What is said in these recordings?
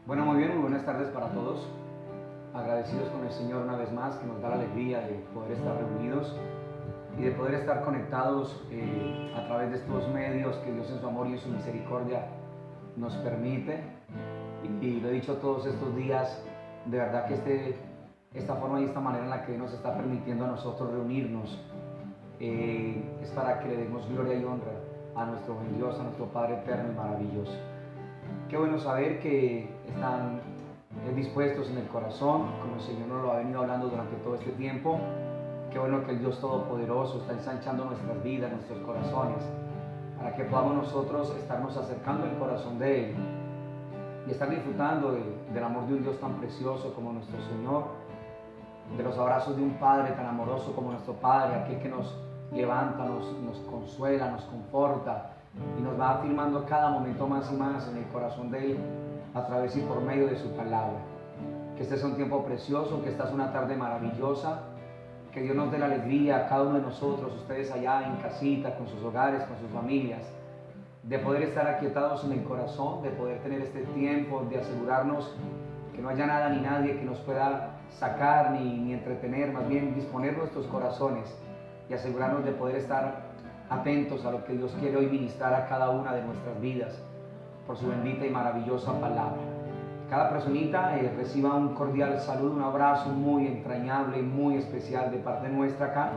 Bueno, muy bien, muy buenas tardes para todos. Agradecidos con el Señor una vez más que nos da la alegría de poder estar reunidos y de poder estar conectados a través de estos medios que Dios en su amor y en su misericordia nos permite. Y lo he dicho todos estos días, de verdad que esta forma y esta manera en la que nos está permitiendo a nosotros reunirnos es para que le demos gloria y honra a nuestro buen Dios, a nuestro Padre eterno y maravilloso. Qué bueno saber que están dispuestos en el corazón, como el Señor nos lo ha venido hablando durante todo este tiempo. Qué bueno que el Dios Todopoderoso está ensanchando nuestras vidas, nuestros corazones, para que podamos nosotros estarnos acercando al corazón de Él y estar disfrutando del amor de un Dios tan precioso como nuestro Señor, de los abrazos de un Padre tan amoroso como nuestro Padre, aquel que nos levanta, nos consuela, nos conforta y nos va afirmando cada momento más y más en el corazón de Él a través y por medio de su palabra. Que este sea un tiempo precioso, que esta es una tarde maravillosa, que Dios nos dé la alegría a cada uno de nosotros, ustedes allá en casita, con sus hogares, con sus familias, de poder estar aquietados en el corazón, de poder tener este tiempo, de asegurarnos que no haya nada ni nadie que nos pueda sacar ni entretener, más bien disponer nuestros corazones y asegurarnos de poder estar atentos a lo que Dios quiere hoy ministrar a cada una de nuestras vidas por su bendita y maravillosa palabra. Cada personita reciba un cordial saludo, un abrazo muy entrañable y muy especial de parte nuestra acá,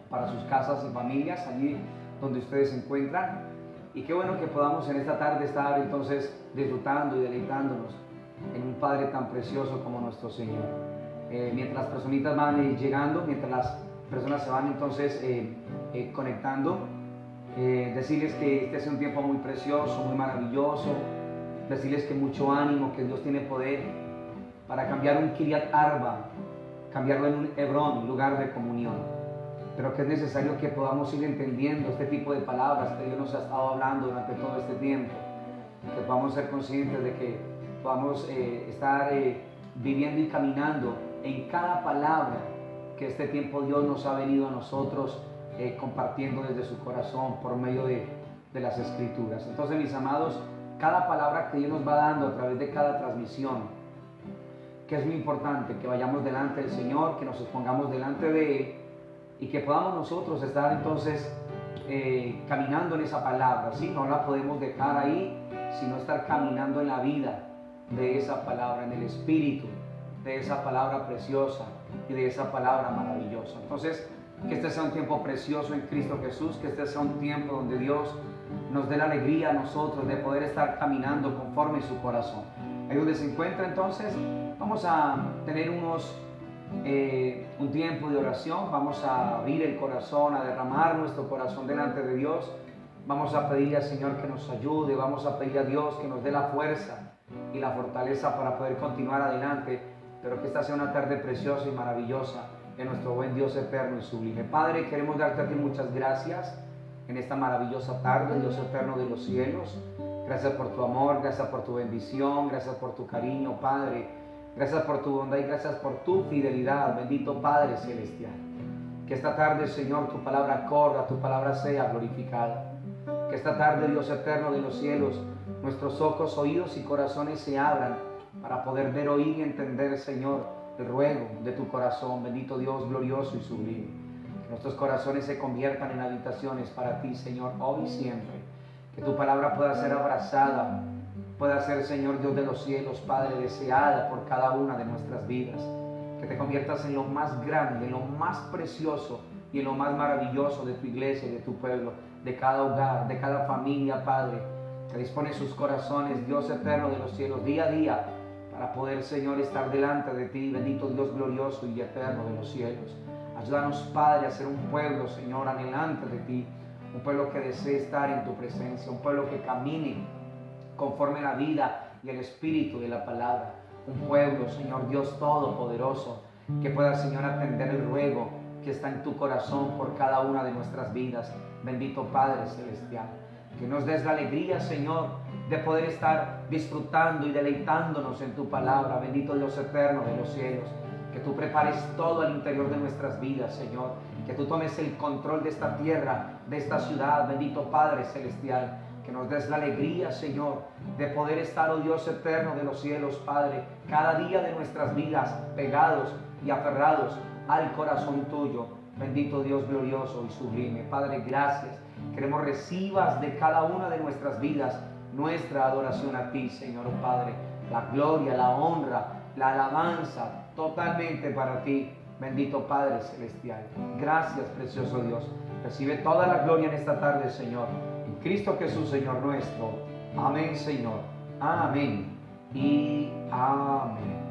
para sus casas y familias, allí donde ustedes se encuentran. Y qué bueno que podamos en esta tarde estar entonces disfrutando y deleitándonos en un Padre tan precioso como nuestro Señor. Mientras las personitas van llegando, mientras las personas se van entonces conectando, decirles que este es un tiempo muy precioso, muy maravilloso, decirles que mucho ánimo, que Dios tiene poder para cambiar un Kiriat Arba, cambiarlo en un Hebrón, lugar de comunión, pero que es necesario que podamos ir entendiendo este tipo de palabras que Dios nos ha estado hablando durante todo este tiempo, que podamos ser conscientes de que podamos estar viviendo y caminando en cada palabra que este tiempo Dios nos ha venido a nosotros compartiendo desde su corazón por medio de las Escrituras. Entonces, mis amados, cada palabra que Dios nos va dando a través de cada transmisión, que es muy importante que vayamos delante del Señor, que nos expongamos delante de Él y que podamos nosotros estar entonces caminando en esa palabra, ¿sí? No la podemos dejar ahí, sino estar caminando en la vida de esa palabra, en el espíritu de esa palabra preciosa y de esa palabra maravillosa. Entonces, que este sea un tiempo precioso en Cristo Jesús, que este sea un tiempo donde Dios nos dé la alegría a nosotros de poder estar caminando conforme su corazón. Ahí donde se encuentra entonces, vamos a tener un tiempo de oración, vamos a abrir el corazón, a derramar nuestro corazón delante de Dios, vamos a pedirle al Señor que nos ayude, vamos a pedirle a Dios que nos dé la fuerza y la fortaleza para poder continuar adelante, pero que esta sea una tarde preciosa y maravillosa de nuestro buen Dios eterno y sublime. Padre, queremos darte a ti muchas gracias en esta maravillosa tarde, Dios eterno de los cielos. Gracias por tu amor, gracias por tu bendición, gracias por tu cariño, Padre. Gracias por tu bondad y gracias por tu fidelidad, bendito Padre celestial. Que esta tarde, Señor, tu palabra corra, tu palabra sea glorificada. Que esta tarde, Dios eterno de los cielos, nuestros ojos, oídos y corazones se abran para poder ver, oír y entender, Señor, el ruego de tu corazón, bendito Dios glorioso y sublime. Que nuestros corazones se conviertan en habitaciones para ti, Señor, hoy y siempre. Que tu palabra pueda ser abrazada, pueda ser, Señor Dios de los cielos, Padre, deseada por cada una de nuestras vidas. Que te conviertas en lo más grande, en lo más precioso y en lo más maravilloso de tu iglesia y de tu pueblo, de cada hogar, de cada familia, Padre, que dispone sus corazones, Dios eterno de los cielos, día a día, para poder, Señor, estar delante de ti, bendito Dios glorioso y eterno de los cielos. Ayúdanos, Padre, a ser un pueblo, Señor, anhelante de ti, un pueblo que desee estar en tu presencia, un pueblo que camine conforme la vida y el espíritu de la palabra, un pueblo, Señor Dios Todopoderoso, que pueda, Señor, atender el ruego que está en tu corazón por cada una de nuestras vidas, bendito Padre celestial. Que nos des la alegría, Señor, de poder estar disfrutando y deleitándonos en tu palabra, bendito Dios eterno de los cielos. Que tú prepares todo al interior de nuestras vidas, Señor. Que tú tomes el control de esta tierra, de esta ciudad, bendito Padre celestial. que nos des la alegría, Señor, de poder estar, oh Dios eterno de los cielos, Padre, cada día de nuestras vidas pegados y aferrados al corazón tuyo. Bendito Dios glorioso y sublime. Padre, gracias. Queremos recibas de cada una de nuestras vidas nuestra adoración a ti, Señor Padre. La gloria, la honra, la alabanza, totalmente para ti, bendito Padre Celestial. Gracias, precioso Dios. Recibe toda la gloria en esta tarde, Señor. En Cristo Jesús, Señor nuestro. Amén, Señor. Amén y amén.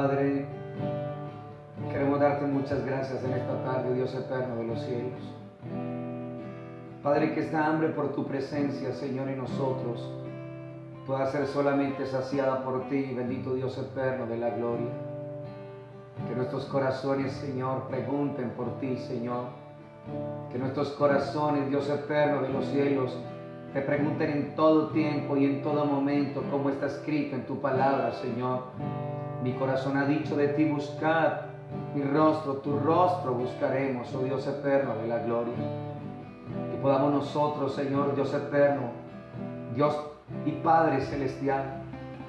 Padre, queremos darte muchas gracias en esta tarde, Dios eterno de los cielos. Padre, que esta hambre por tu presencia, Señor, en nosotros pueda ser solamente saciada por ti, bendito Dios eterno de la gloria. Que nuestros corazones, Señor, pregunten por ti, Señor. Que nuestros corazones, Dios eterno de los cielos, te pregunten en todo tiempo y en todo momento, como está escrito en tu palabra, Señor. Mi corazón ha dicho de ti, buscad mi rostro, tu rostro buscaremos, oh Dios eterno de la gloria. Que podamos nosotros, Señor, Dios eterno, Dios y Padre celestial,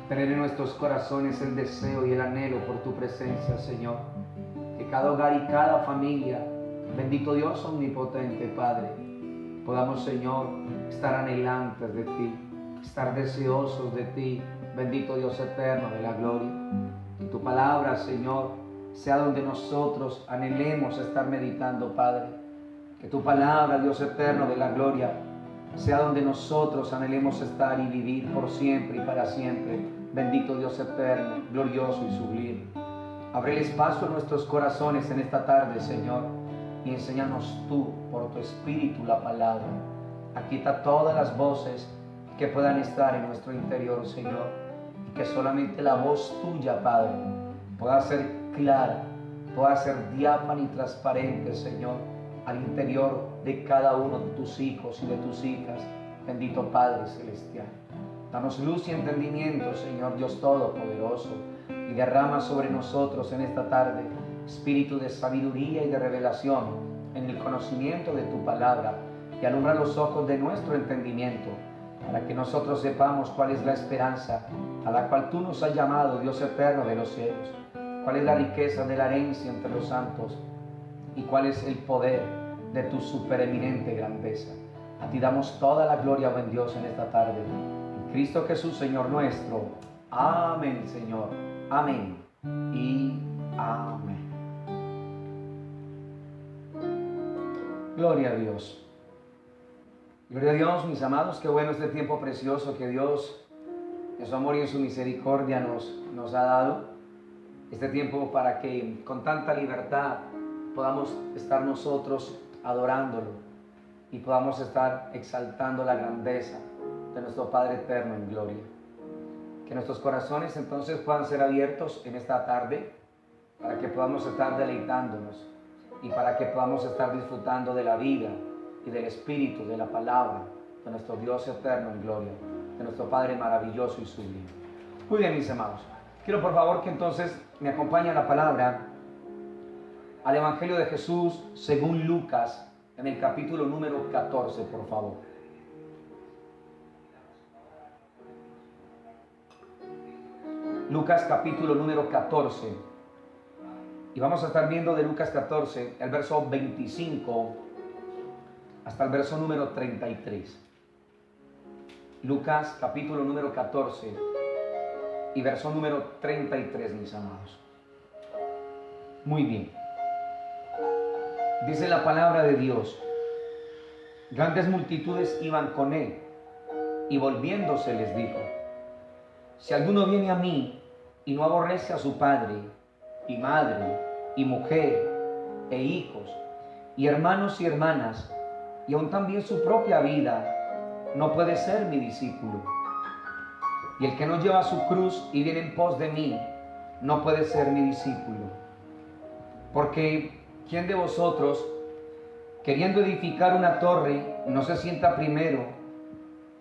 tener en nuestros corazones el deseo y el anhelo por tu presencia, Señor. Que cada hogar y cada familia, bendito Dios omnipotente, Padre, podamos, Señor, estar anhelantes de ti, estar deseosos de ti, bendito Dios eterno de la gloria. Que tu palabra, Señor, sea donde nosotros anhelemos estar meditando, Padre. Que tu palabra, Dios eterno de la gloria, sea donde nosotros anhelemos estar y vivir por siempre y para siempre. Bendito Dios eterno, glorioso y sublime. Abre el espacio en nuestros corazones en esta tarde, Señor, y enséñanos tú, por tu Espíritu, la palabra. Quita todas las voces que puedan estar en nuestro interior, Señor, y que solamente la voz tuya, Padre, pueda ser clara, pueda ser diáfana y transparente, Señor, al interior de cada uno de tus hijos y de tus hijas. Bendito Padre celestial, danos luz y entendimiento, Señor Dios Todopoderoso, y derrama sobre nosotros en esta tarde espíritu de sabiduría y de revelación en el conocimiento de tu palabra, y alumbra los ojos de nuestro entendimiento, para que nosotros sepamos cuál es la esperanza a la cual tú nos has llamado, Dios eterno de los cielos, cuál es la riqueza de la herencia entre los santos, y cuál es el poder de tu supereminente grandeza. A ti damos toda la gloria, buen Dios, en esta tarde. En Cristo Jesús, Señor nuestro. Amén, Señor. Amén y amén. Gloria a Dios. Gloria a Dios, mis amados. Qué bueno este tiempo precioso que Dios, en su amor y en su misericordia, nos ha dado. Este tiempo para que con tanta libertad podamos estar nosotros adorándolo y podamos estar exaltando la grandeza de nuestro Padre eterno en gloria. Que nuestros corazones entonces puedan ser abiertos en esta tarde para que podamos estar deleitándonos y para que podamos estar disfrutando de la vida y del Espíritu, de la palabra de nuestro Dios eterno en gloria, de nuestro Padre maravilloso y sublime. Muy bien, mis amados. Quiero por favor que entonces me acompañe la palabra al Evangelio de Jesús según Lucas, en el capítulo número 14, por favor. Lucas capítulo número 14. Y vamos a estar viendo de Lucas 14, el verso 25 hasta el verso número 33. Lucas capítulo número 14 y verso número 33, mis amados. Muy bien. Dice la palabra de Dios: grandes multitudes iban con él, y volviéndose les dijo: si alguno viene a mí y no aborrece a su padre y madre y mujer e hijos y hermanos y hermanas, y aun también su propia vida, no puede ser mi discípulo. Y el que no lleva su cruz y viene en pos de mí, no puede ser mi discípulo. Porque ¿quién de vosotros, queriendo edificar una torre, no se sienta primero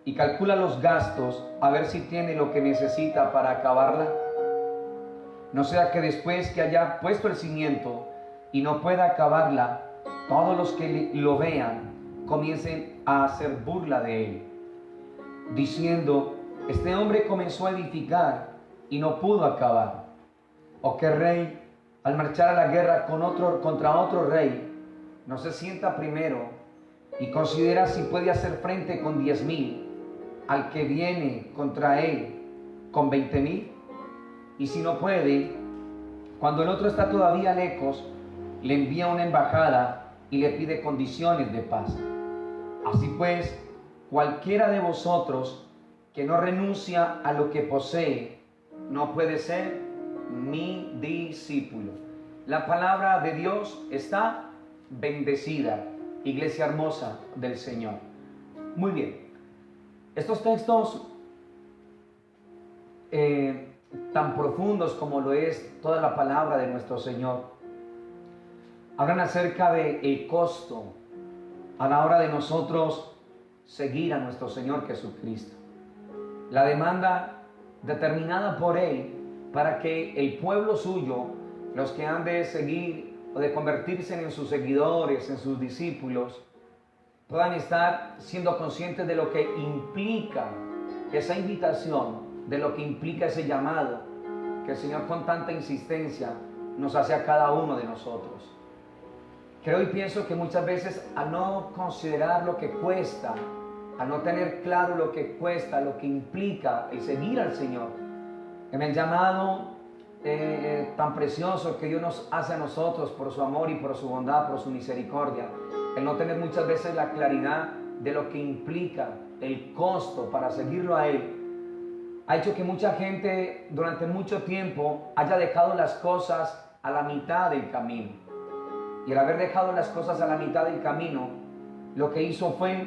y calcula los gastos a ver si tiene lo que necesita para acabarla? No sea que después que haya puesto el cimiento y no pueda acabarla, todos los que lo vean comiencen a hacer burla de él, diciendo: este hombre comenzó a edificar y no pudo acabar. ¿O qué rey, al marchar a la guerra contra otro rey, no se sienta primero y considera si puede hacer frente con 10,000 al que viene contra él con 20,000? Y si no puede, cuando el otro está todavía lejos, le envía una embajada y le pide condiciones de paz. Así pues, cualquiera de vosotros que no renuncia a lo que posee, no puede ser mi discípulo. La palabra de Dios está bendecida, iglesia hermosa del Señor. Muy bien. Estos textos tan profundos como lo es toda la palabra de nuestro Señor. Hablan acerca del costo a la hora de nosotros seguir a nuestro Señor Jesucristo. La demanda determinada por Él para que el pueblo suyo, los que han de seguir o de convertirse en sus seguidores, en sus discípulos, puedan estar siendo conscientes de lo que implica esa invitación, de lo que implica ese llamado que el Señor con tanta insistencia nos hace a cada uno de nosotros. Creo y pienso que muchas veces al no considerar lo que cuesta, al no tener claro lo que cuesta, lo que implica el seguir al Señor, en el llamado tan precioso que Dios nos hace a nosotros por su amor y por su bondad, por su misericordia, el no tener muchas veces la claridad de lo que implica el costo para seguirlo a Él, ha hecho que mucha gente durante mucho tiempo haya dejado las cosas a la mitad del camino. Y al haber dejado las cosas a la mitad del camino, lo que hizo fue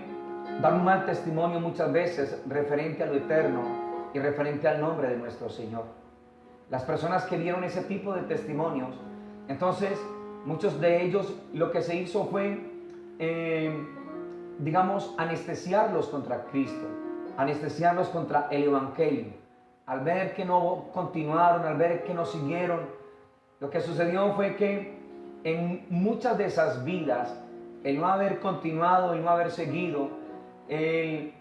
dar un mal testimonio muchas veces referente a lo eterno y referente al nombre de nuestro Señor. Las personas que dieron ese tipo de testimonios, entonces muchos de ellos lo que se hizo fue, anestesiarlos contra Cristo, anestesiarlos contra el Evangelio. Al ver que no continuaron, al ver que no siguieron, lo que sucedió fue que en muchas de esas vidas, el no haber continuado, el no haber seguido, el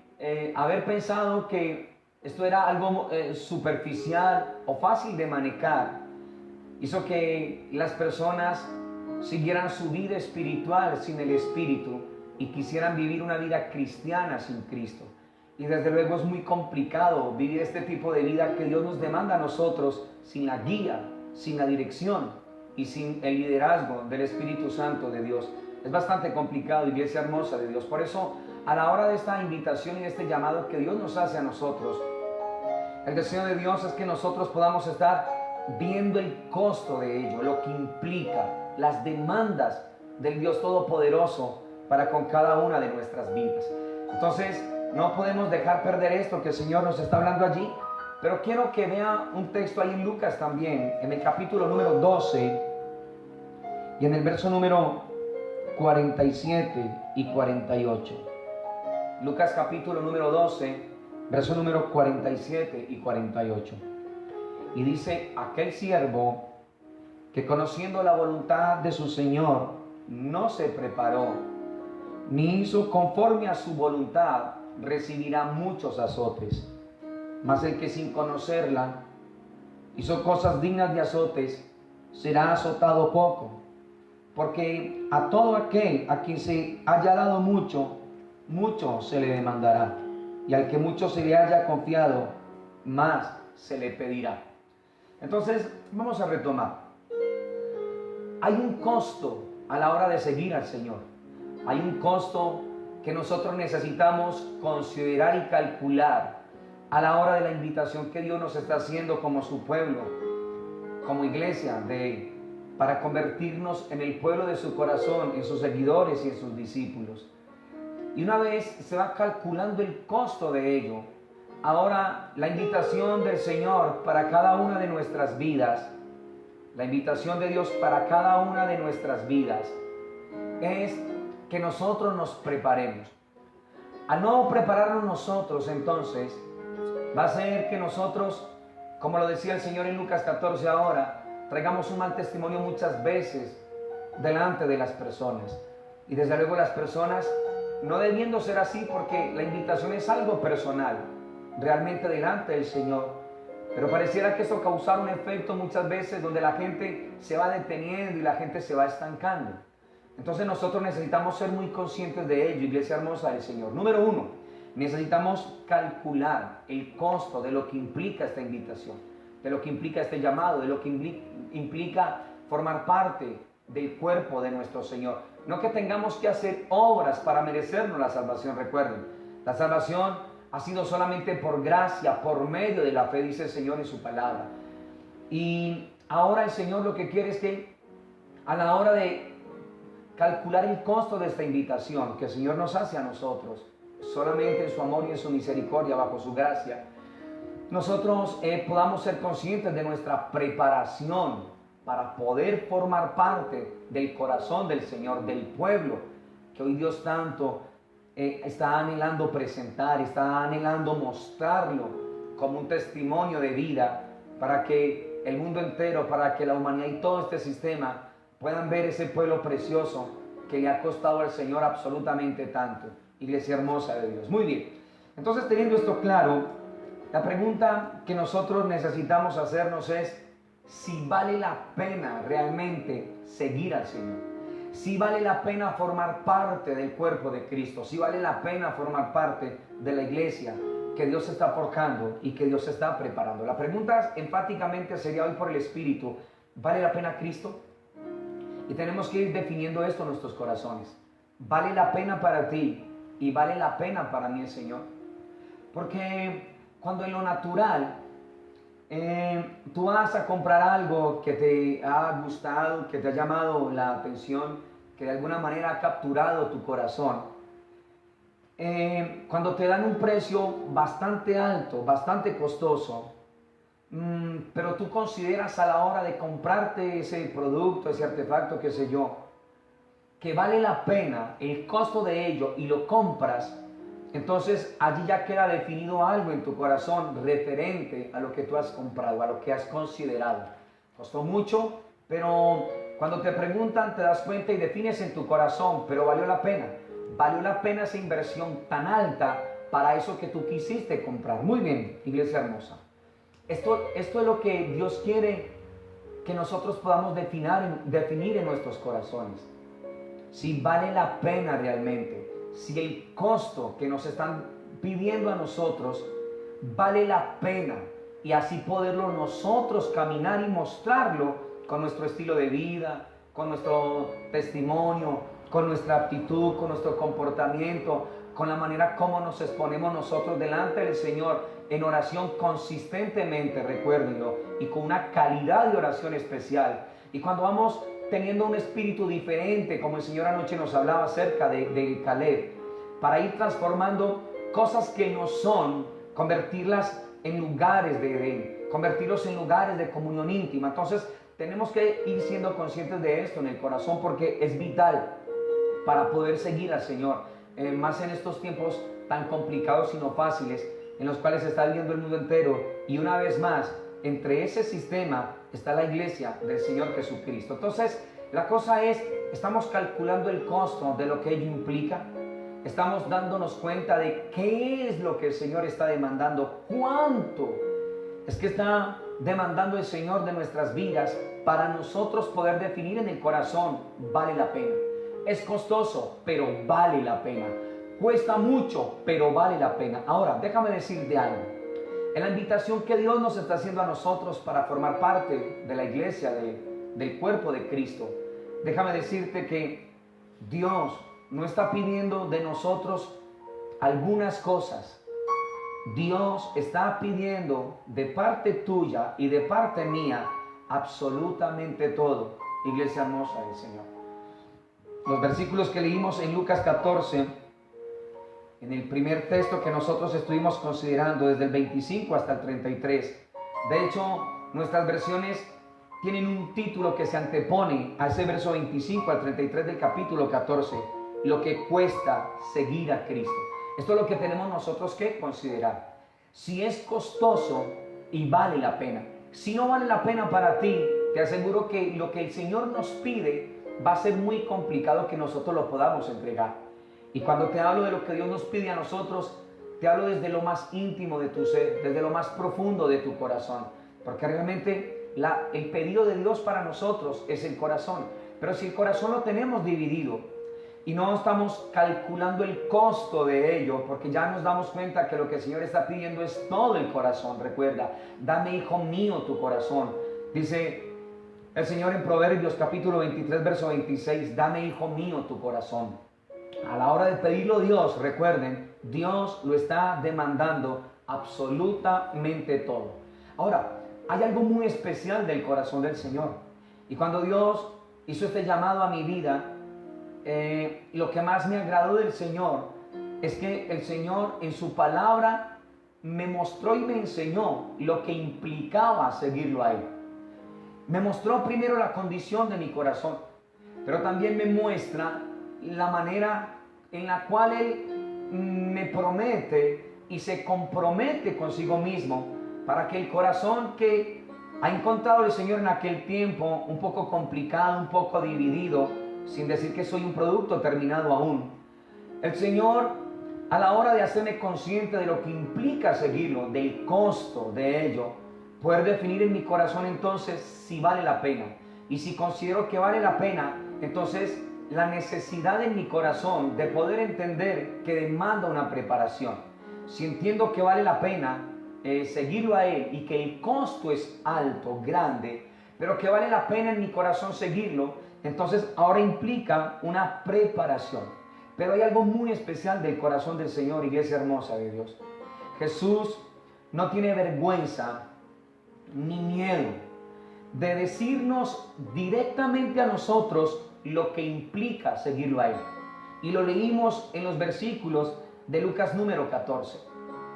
haber pensado que esto era algo superficial o fácil de manejar, hizo que las personas siguieran su vida espiritual sin el Espíritu y quisieran vivir una vida cristiana sin Cristo. Y desde luego es muy complicado vivir este tipo de vida que Dios nos demanda a nosotros sin la guía, sin la dirección y sin el liderazgo del Espíritu Santo de Dios. Es bastante complicado, iglesia hermosa de Dios. Por eso, a la hora de esta invitación y de este llamado que Dios nos hace a nosotros, el deseo de Dios es que nosotros podamos estar viendo el costo de ello, lo que implica, las demandas del Dios Todopoderoso para con cada una de nuestras vidas. Entonces, no podemos dejar perder esto que el Señor nos está hablando allí, pero quiero que vea un texto ahí en Lucas también, en el capítulo número 12 y en el verso número 47 y 48. Lucas capítulo número 12, verso número 47 y 48. Y dice: aquel siervo que conociendo la voluntad de su Señor no se preparó, ni hizo conforme a su voluntad, recibirá muchos azotes. Mas el que sin conocerla hizo cosas dignas de azotes, será azotado poco. Porque a todo aquel a quien se haya dado mucho, mucho se le demandará. Y al que mucho se le haya confiado, más se le pedirá. Entonces, vamos a retomar. Hay un costo a la hora de seguir al Señor. Hay un costo que nosotros necesitamos considerar y calcular a la hora de la invitación que Dios nos está haciendo como su pueblo, como iglesia de Él, para convertirnos en el pueblo de su corazón, en sus seguidores y en sus discípulos. Y una vez se va calculando el costo de ello, ahora la invitación del Señor para cada una de nuestras vidas, la invitación de Dios para cada una de nuestras vidas, es que nosotros nos preparemos. Al no prepararnos nosotros, entonces, va a ser que nosotros, como lo decía el Señor en Lucas 14 ahora, traigamos un mal testimonio muchas veces delante de las personas. Y desde luego las personas, no debiendo ser así, porque la invitación es algo personal, realmente delante del Señor. Pero pareciera que esto causara un efecto muchas veces donde la gente se va deteniendo y la gente se va estancando. Entonces nosotros necesitamos ser muy conscientes de ello, iglesia hermosa del Señor. Número uno, necesitamos calcular el costo de lo que implica esta invitación, de lo que implica este llamado, de lo que implica formar parte del cuerpo de nuestro Señor. No que tengamos que hacer obras para merecernos la salvación, recuerden. La salvación ha sido solamente por gracia, por medio de la fe, dice el Señor en su palabra. Y ahora el Señor lo que quiere es que a la hora de calcular el costo de esta invitación que el Señor nos hace a nosotros, solamente en su amor y en su misericordia, bajo su gracia, nosotros podamos ser conscientes de nuestra preparación para poder formar parte del corazón del Señor, del pueblo que hoy Dios tanto está anhelando presentar, está anhelando mostrarlo como un testimonio de vida para que el mundo entero, para que la humanidad y todo este sistema puedan ver ese pueblo precioso que le ha costado al Señor absolutamente tanto. Iglesia hermosa de Dios. Muy bien. Entonces, teniendo esto claro, la pregunta que nosotros necesitamos hacernos es si vale la pena realmente seguir al Señor. Si vale la pena formar parte del cuerpo de Cristo. Si vale la pena formar parte de la iglesia que Dios está forjando y que Dios está preparando. La pregunta enfáticamente sería hoy por el Espíritu, ¿vale la pena Cristo? Y tenemos que ir definiendo esto en nuestros corazones. ¿Vale la pena para ti y vale la pena para mí el Señor? Porque cuando en lo natural tú vas a comprar algo que te ha gustado, que te ha llamado la atención, que de alguna manera ha capturado tu corazón, cuando te dan un precio bastante alto, bastante costoso, pero tú consideras a la hora de comprarte ese producto, ese artefacto, qué sé yo, que vale la pena el costo de ello y lo compras, entonces allí ya queda definido algo en tu corazón referente a lo que tú has comprado, a lo que has considerado. Costó mucho, pero cuando te preguntan te das cuenta y defines en tu corazón, pero valió la pena. Valió la pena esa inversión tan alta para eso que tú quisiste comprar. Muy bien, iglesia hermosa. Esto es lo que Dios quiere que nosotros podamos definir en nuestros corazones. Si vale la pena realmente, si el costo que nos están pidiendo a nosotros vale la pena y así poderlo nosotros caminar y mostrarlo con nuestro estilo de vida, con nuestro testimonio, con nuestra actitud, con nuestro comportamiento, con la manera como nos exponemos nosotros delante del Señor en oración consistentemente, recuérdenlo, y con una calidad de oración especial. Y cuando vamos teniendo un espíritu diferente, como el Señor anoche nos hablaba acerca de Caleb, para ir transformando cosas que no son, convertirlas en lugares de Edén, convertirlos en lugares de comunión íntima. Entonces tenemos que ir siendo conscientes de esto en el corazón porque es vital para poder seguir al Señor, más en estos tiempos tan complicados y no fáciles en los cuales se está viviendo el mundo entero. Y una vez más, entre ese sistema está la iglesia del Señor Jesucristo. Entonces, la cosa es, estamos calculando el costo de lo que ello implica. Estamos dándonos cuenta de qué es lo que el Señor está demandando, cuánto es que está demandando el Señor de nuestras vidas para nosotros poder definir en el corazón, vale la pena. Es costoso, pero vale la pena. Cuesta mucho, pero vale la pena. Ahora, déjame decirte algo. En la invitación que Dios nos está haciendo a nosotros para formar parte de la iglesia, del cuerpo de Cristo, déjame decirte que Dios no está pidiendo de nosotros algunas cosas. Dios está pidiendo de parte tuya y de parte mía absolutamente todo, iglesia hermosa del Señor. Los versículos que leímos en Lucas 14, en el primer texto que nosotros estuvimos considerando, desde el 25 hasta el 33. De hecho, nuestras versiones tienen un título que se antepone a ese verso 25 al 33 del capítulo 14, lo que cuesta seguir a Cristo. Esto es lo que tenemos nosotros que considerar. Si es costoso y vale la pena. Si no vale la pena para ti, te aseguro que lo que el Señor nos pide va a ser muy complicado que nosotros lo podamos entregar. Y cuando te hablo de lo que Dios nos pide a nosotros, te hablo desde lo más íntimo de tu ser, desde lo más profundo de tu corazón. Porque realmente el pedido de Dios para nosotros es el corazón. Pero si el corazón lo tenemos dividido y no estamos calculando el costo de ello, porque ya nos damos cuenta que lo que el Señor está pidiendo es todo el corazón. Recuerda, dame, hijo mío, tu corazón. Dice el Señor en Proverbios capítulo 23, verso 26, dame, hijo mío, tu corazón. A la hora de pedirlo Dios, recuerden, Dios lo está demandando absolutamente todo. Ahora, hay algo muy especial del corazón del Señor. Y cuando Dios hizo este llamado a mi vida, lo que más me agradó del Señor es que el Señor en su palabra me mostró y me enseñó lo que implicaba seguirlo a Él. Me mostró primero la condición de mi corazón, pero también me muestra la manera en la cual Él me promete y se compromete consigo mismo para que el corazón que ha encontrado el Señor en aquel tiempo, un poco complicado, un poco dividido, sin decir que soy un producto terminado aún, el Señor, a la hora de hacerme consciente de lo que implica seguirlo, del costo de ello, poder definir en mi corazón entonces si vale la pena. Y si considero que vale la pena, entonces la necesidad en mi corazón de poder entender que demanda una preparación. Si entiendo que vale la pena seguirlo a Él y que el costo es alto, grande, pero que vale la pena en mi corazón seguirlo, entonces ahora implica una preparación. Pero hay algo muy especial del corazón del Señor, iglesia hermosa de Dios. Jesús no tiene vergüenza ni miedo de decirnos directamente a nosotros lo que implica seguirlo a Él. Y lo leímos en los versículos de Lucas número 14,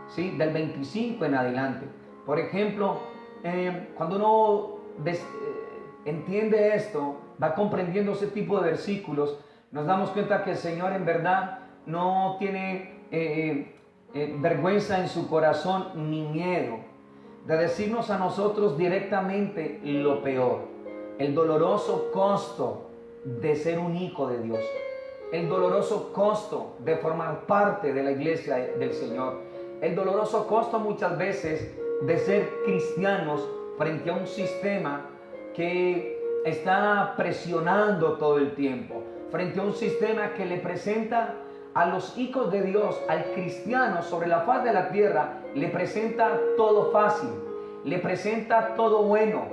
¿sí? Del 25 en adelante. Por ejemplo, cuando uno entiende esto, va comprendiendo ese tipo de versículos, nos damos cuenta que el Señor en verdad no tiene vergüenza en su corazón ni miedo de decirnos a nosotros directamente lo peor, el doloroso costo de ser un hijo de Dios, el doloroso costo de formar parte de la iglesia del Señor, el doloroso costo muchas veces de ser cristianos frente a un sistema que está presionando todo el tiempo, frente a un sistema que le presenta a los hijos de Dios, al cristiano sobre la faz de la tierra, le presenta todo fácil, le presenta todo bueno,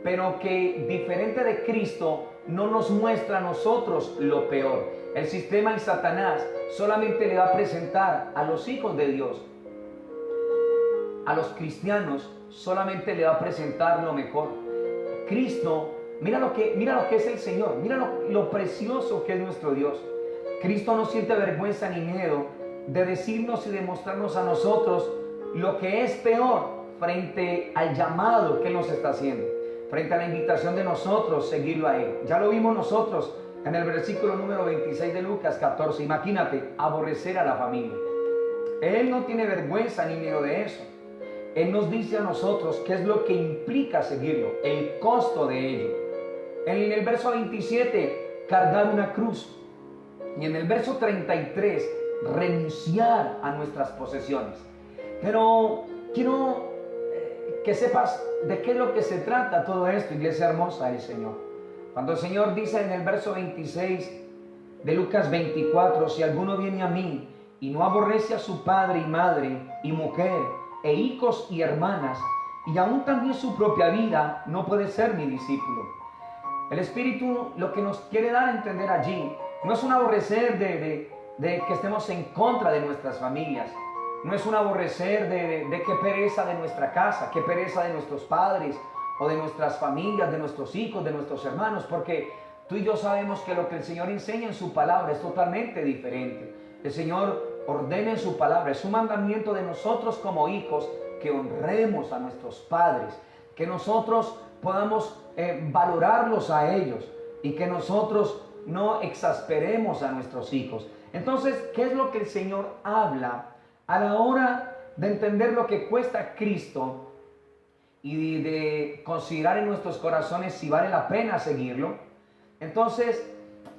pero que diferente de Cristo no nos muestra a nosotros lo peor. El sistema y Satanás solamente le va a presentar a los hijos de Dios, a los cristianos solamente le va a presentar lo mejor. Cristo, mira lo que es el Señor, mira lo precioso que es nuestro Dios. Cristo no siente vergüenza ni miedo de decirnos y demostrarnos a nosotros lo que es peor frente al llamado que Él nos está haciendo, frente a la invitación de nosotros seguirlo a Él. Ya lo vimos nosotros en el versículo número 26 de Lucas 14. Imagínate, aborrecer a la familia. Él no tiene vergüenza ni miedo de eso. Él nos dice a nosotros qué es lo que implica seguirlo, el costo de ello. En el verso 27, cargar una cruz. Y en el verso 33, renunciar a nuestras posesiones. Pero quiero que sepas de qué es lo que se trata todo esto, iglesia hermosa del Señor. Cuando el Señor dice en el verso 26 de Lucas 24, si alguno viene a mí y no aborrece a su padre y madre y mujer e hijos y hermanas, y aún también su propia vida, no puede ser mi discípulo. El Espíritu lo que nos quiere dar a entender allí no es un aborrecer de que estemos en contra de nuestras familias, no es un aborrecer de qué pereza de nuestra casa, qué pereza de nuestros padres o de nuestras familias, de nuestros hijos, de nuestros hermanos, porque tú y yo sabemos que lo que el Señor enseña en su palabra es totalmente diferente. El Señor ordena en su palabra, es un mandamiento de nosotros como hijos que honremos a nuestros padres, que nosotros podamos valorarlos a ellos y que nosotros no exasperemos a nuestros hijos. Entonces, ¿qué es lo que el Señor habla a la hora de entender lo que cuesta Cristo y de considerar en nuestros corazones si vale la pena seguirlo? Entonces,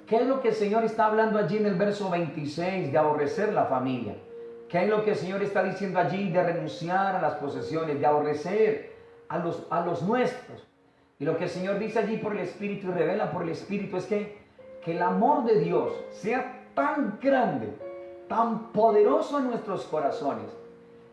¿qué es lo que el Señor está hablando allí en el verso 26 de aborrecer la familia? ¿Qué es lo que el Señor está diciendo allí de renunciar a las posesiones, de aborrecer a los nuestros? Y lo que el Señor dice allí por el Espíritu y revela por el Espíritu es que el amor de Dios sea tan grande, tan poderoso en nuestros corazones,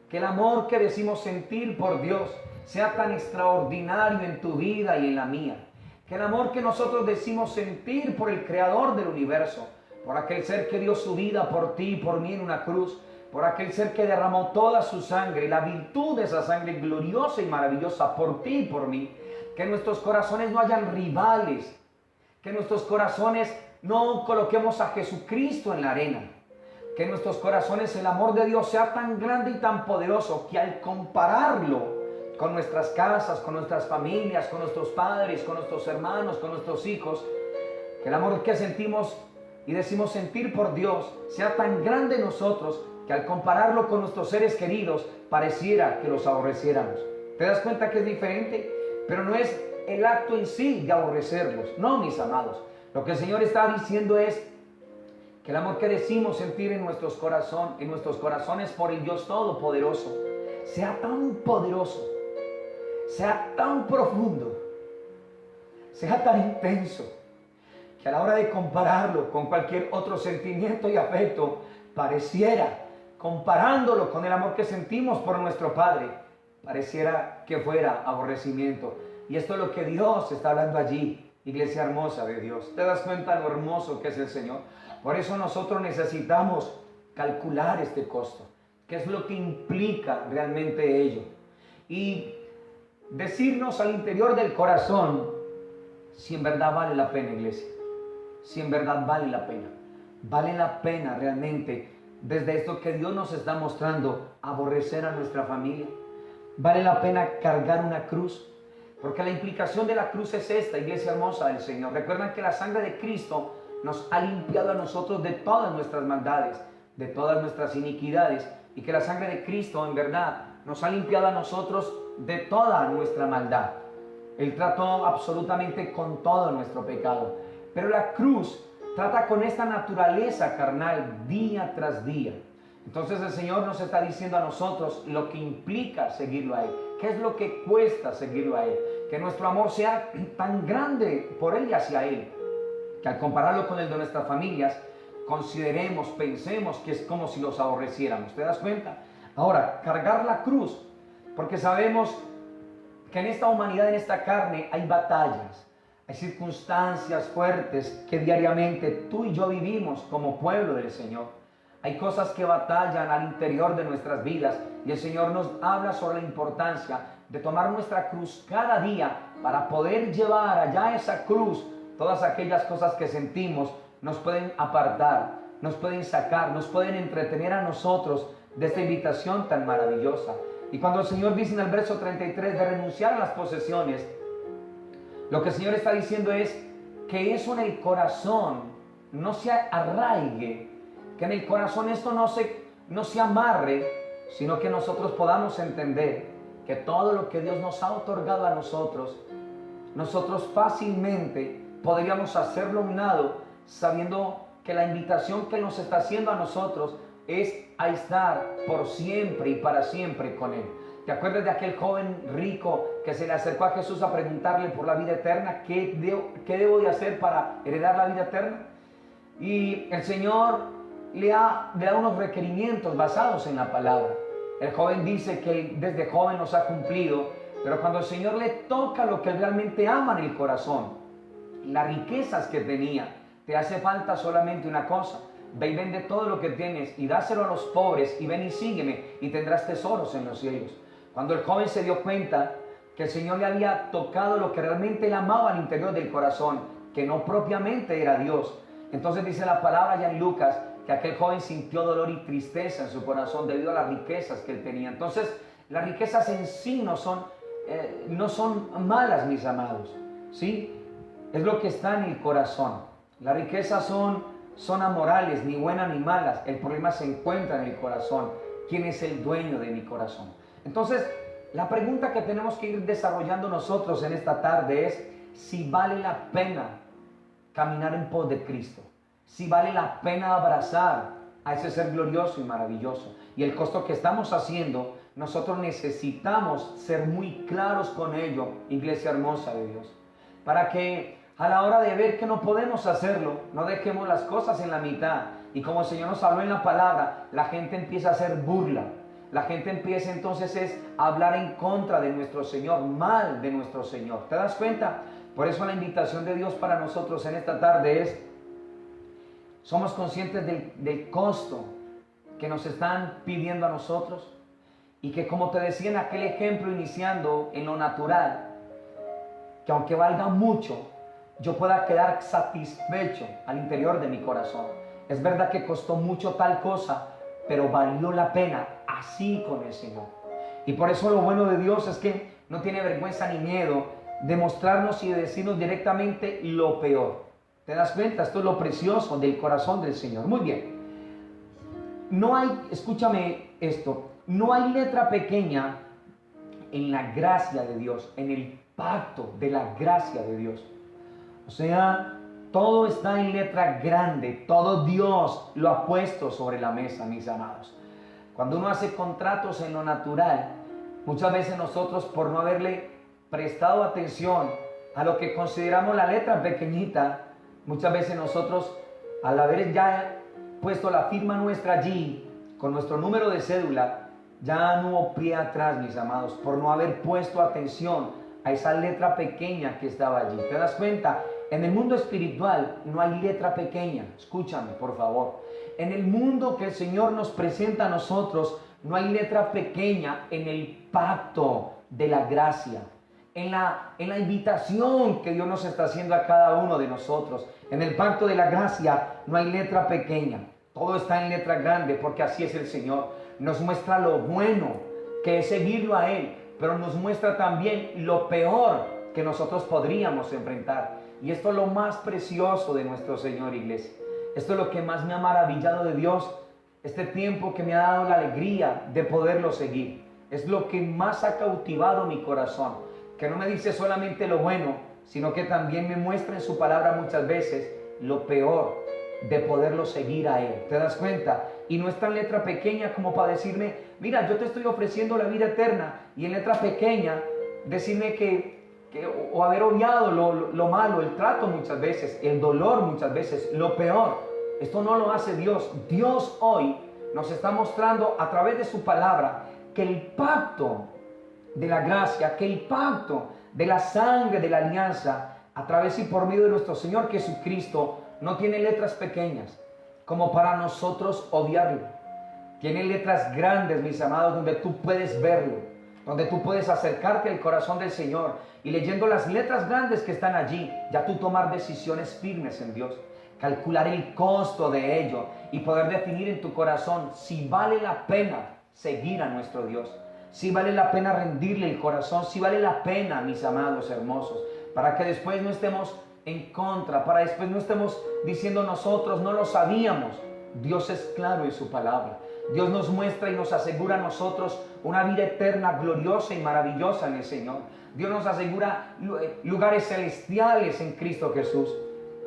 que el amor que decimos sentir por Dios sea tan extraordinario en tu vida y en la mía, que el amor que nosotros decimos sentir por el Creador del universo, por aquel ser que dio su vida por ti y por mí en una cruz, por aquel ser que derramó toda su sangre, la virtud de esa sangre gloriosa y maravillosa por ti y por mí, que en nuestros corazones no hayan rivales, que en nuestros corazones no coloquemos a Jesucristo en la arena, que en nuestros corazones el amor de Dios sea tan grande y tan poderoso que al compararlo con nuestras casas, con nuestras familias, con nuestros padres, con nuestros hermanos, con nuestros hijos, que el amor que sentimos y decimos sentir por Dios sea tan grande en nosotros que al compararlo con nuestros seres queridos pareciera que los aborreciéramos. ¿Te das cuenta que es diferente? Pero no es el acto en sí de aborrecerlos, no, mis amados. Lo que el Señor está diciendo es que el amor que decimos sentir en nuestros corazones por el Dios Todopoderoso sea tan poderoso, sea tan profundo, sea tan intenso, que a la hora de compararlo con cualquier otro sentimiento y afecto, pareciera, comparándolo con el amor que sentimos por nuestro Padre, pareciera que fuera aborrecimiento. Y esto es lo que Dios está hablando allí, iglesia hermosa de Dios. ¿Te das cuenta lo hermoso que es el Señor? Por eso nosotros necesitamos calcular este costo. ¿Qué es lo que implica realmente ello? Y decirnos al interior del corazón si en verdad vale la pena, iglesia. Si en verdad vale la pena. Vale la pena realmente, desde esto que Dios nos está mostrando, aborrecer a nuestra familia. Vale la pena cargar una cruz. Porque la implicación de la cruz es esta, iglesia hermosa del Señor. Recuerdan que la sangre de Cristo nos ha limpiado a nosotros de todas nuestras maldades, de todas nuestras iniquidades, y que la sangre de Cristo en verdad nos ha limpiado a nosotros de toda nuestra maldad. Él trató absolutamente con todo nuestro pecado, pero la cruz trata con esta naturaleza carnal día tras día. Entonces el Señor nos está diciendo a nosotros lo que implica seguirlo a Él. ¿Qué es lo que cuesta seguirlo a Él? Que nuestro amor sea tan grande por Él y hacia Él, que al compararlo con el de nuestras familias, consideremos, pensemos que es como si los aborreciéramos. ¿Te das cuenta? Ahora, cargar la cruz, porque sabemos que en esta humanidad, en esta carne, hay batallas, hay circunstancias fuertes que diariamente tú y yo vivimos como pueblo del Señor. Hay cosas que batallan al interior de nuestras vidas y el Señor nos habla sobre la importancia de tomar nuestra cruz cada día para poder llevar allá esa cruz. Todas aquellas cosas que sentimos nos pueden apartar, nos pueden sacar, nos pueden entretener a nosotros de esta invitación tan maravillosa. Y cuando el Señor dice en el verso 33 de renunciar a las posesiones, lo que el Señor está diciendo es que eso en el corazón no se arraigue, que en el corazón esto no se amarre, sino que nosotros podamos entender que todo lo que Dios nos ha otorgado a nosotros fácilmente podríamos hacerlo a un lado, sabiendo que la invitación que Él nos está haciendo a nosotros es a estar por siempre y para siempre con Él. ¿Te acuerdas de aquel joven rico que se le acercó a Jesús a preguntarle por la vida eterna? ¿Qué debo de hacer para heredar la vida eterna? Y el Señor le da unos requerimientos basados en la palabra. El joven dice que desde joven los ha cumplido, pero cuando el Señor le toca lo que Él realmente ama en el corazón, las riquezas que tenía, te hace falta solamente una cosa: ve y vende todo lo que tienes y dáselo a los pobres y ven y sígueme y tendrás tesoros en los cielos. Cuando el joven se dio cuenta que el Señor le había tocado lo que realmente él amaba al interior del corazón, que no propiamente era Dios, entonces dice la palabra ya en Lucas que aquel joven sintió dolor y tristeza en su corazón debido a las riquezas que él tenía. Entonces las riquezas en sí no son malas, mis amados, ¿sí? Es lo que está en el corazón. Las riquezas son amorales, ni buenas ni malas. El problema se encuentra en el corazón. ¿Quién es el dueño de mi corazón? Entonces, la pregunta que tenemos que ir desarrollando nosotros en esta tarde es si vale la pena caminar en pos de Cristo, si vale la pena abrazar a ese ser glorioso y maravilloso. Y el costo que estamos haciendo, nosotros necesitamos ser muy claros con ello, iglesia hermosa de Dios, para que a la hora de ver que no podemos hacerlo, no dejemos las cosas en la mitad. Y como el Señor nos habló en la palabra, la gente empieza a hacer burla. La gente empieza entonces a hablar en contra de nuestro Señor, mal de nuestro Señor. ¿Te das cuenta? Por eso la invitación de Dios para nosotros en esta tarde es: somos conscientes del costo que nos están pidiendo a nosotros, y que, como te decía en aquel ejemplo iniciando en lo natural, que aunque valga mucho, yo pueda quedar satisfecho al interior de mi corazón. Es verdad que costó mucho tal cosa, pero valió la pena, así con el Señor. Y por eso lo bueno de Dios es que no tiene vergüenza ni miedo de mostrarnos y de decirnos directamente lo peor. ¿Te das cuenta? Esto es lo precioso del corazón del Señor. Muy bien. No hay, escúchame esto, no hay letra pequeña en la gracia de Dios, en el pacto de la gracia de Dios. O sea, todo está en letra grande, todo Dios lo ha puesto sobre la mesa, mis amados. Cuando uno hace contratos en lo natural, muchas veces nosotros, por no haberle prestado atención a lo que consideramos la letra pequeñita, muchas veces nosotros, al haber ya puesto la firma nuestra allí, con nuestro número de cédula, ya no hubo pie atrás, mis amados, por no haber puesto atención a esa letra pequeña que estaba allí. ¿Te das cuenta? En el mundo espiritual no hay letra pequeña. Escúchame, por favor. En el mundo que el Señor nos presenta a nosotros, no hay letra pequeña en el pacto de la gracia. En la invitación que Dios nos está haciendo a cada uno de nosotros. En el pacto de la gracia no hay letra pequeña. Todo está en letra grande, porque así es el Señor. Nos muestra lo bueno, que es seguirlo a Él, pero nos muestra también lo peor que nosotros podríamos enfrentar. Y esto es lo más precioso de nuestro Señor, iglesia. Esto es lo que más me ha maravillado de Dios, este tiempo que me ha dado la alegría de poderlo seguir. Es lo que más ha cautivado mi corazón, que no me dice solamente lo bueno, sino que también me muestra en su palabra muchas veces lo peor de poderlo seguir a Él. ¿Te das cuenta? Y no es tan letra pequeña como para decirme, mira, yo te estoy ofreciendo la vida eterna, y en letra pequeña decirme o haber odiado lo malo, el trato muchas veces, el dolor muchas veces, lo peor. Esto no lo hace Dios. Dios hoy nos está mostrando a través de su palabra que el pacto de la gracia, que el pacto de la sangre de la alianza, a través y por medio de nuestro Señor Jesucristo, no tiene letras pequeñas como para nosotros odiarlo. Tiene letras grandes, mis amados, donde tú puedes verlo, donde tú puedes acercarte al corazón del Señor y leyendo las letras grandes que están allí, ya tú tomar decisiones firmes en Dios, calcular el costo de ello y poder definir en tu corazón si vale la pena seguir a nuestro Dios, si vale la pena rendirle el corazón, si vale la pena, mis amados hermosos, para que después no estemos en contra, para después no estemos diciendo nosotros no lo sabíamos. Dios es claro en su palabra. Dios nos muestra y nos asegura a nosotros una vida eterna, gloriosa y maravillosa en el Señor. Dios nos asegura lugares celestiales en Cristo Jesús.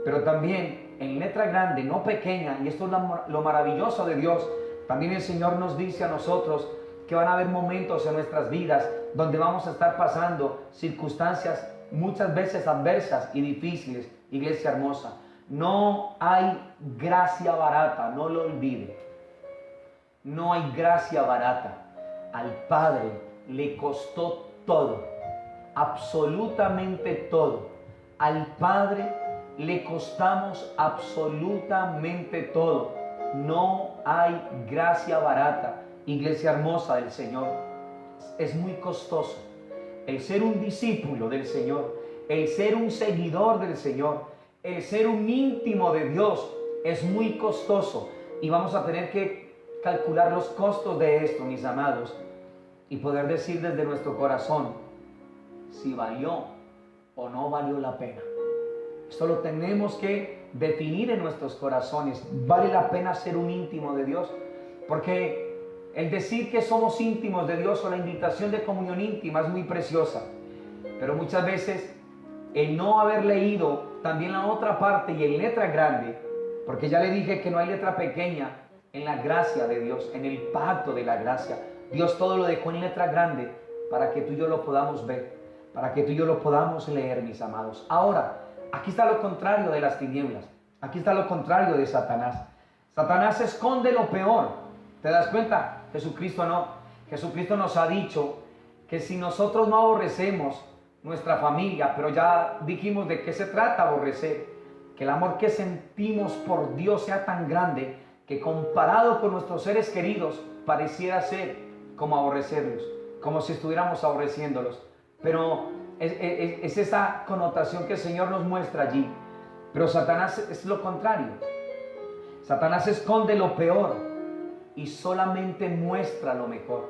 Pero también en letra grande, no pequeña, y esto es lo maravilloso de Dios, también el Señor nos dice a nosotros que van a haber momentos en nuestras vidas donde vamos a estar pasando circunstancias muchas veces adversas y difíciles. Iglesia hermosa, no hay gracia barata, no lo olvide. No hay gracia barata. Al Padre le costó todo, absolutamente todo. Al Padre le costamos absolutamente todo. No hay gracia barata, iglesia hermosa del Señor. Es muy costoso el ser un discípulo del Señor, el ser un seguidor del Señor, el ser un íntimo de Dios. Es muy costoso y vamos a tener que calcular los costos de esto, mis amados, y poder decir desde nuestro corazón si valió o no valió la pena. Esto lo tenemos que definir en nuestros corazones. ¿Vale la pena ser un íntimo de Dios? Porque el decir que somos íntimos de Dios o la invitación de comunión íntima es muy preciosa, pero muchas veces el no haber leído también la otra parte y en letra grande, porque ya le dije que no hay letra pequeña en la gracia de Dios, en el pacto de la gracia. Dios todo lo dejó en letra grande para que tú y yo lo podamos ver, para que tú y yo lo podamos leer, mis amados. Ahora, aquí está lo contrario de las tinieblas, aquí está lo contrario de Satanás. Satanás esconde lo peor. ¿Te das cuenta? Jesucristo no. Jesucristo nos ha dicho que si nosotros no aborrecemos nuestra familia, pero ya dijimos de qué se trata aborrecer, que el amor que sentimos por Dios sea tan grande que comparado con nuestros seres queridos pareciera ser como aborrecerlos, como si estuviéramos aborreciéndolos. Pero es esa connotación que el Señor nos muestra allí. Pero Satanás es lo contrario. Satanás esconde lo peor y solamente muestra lo mejor.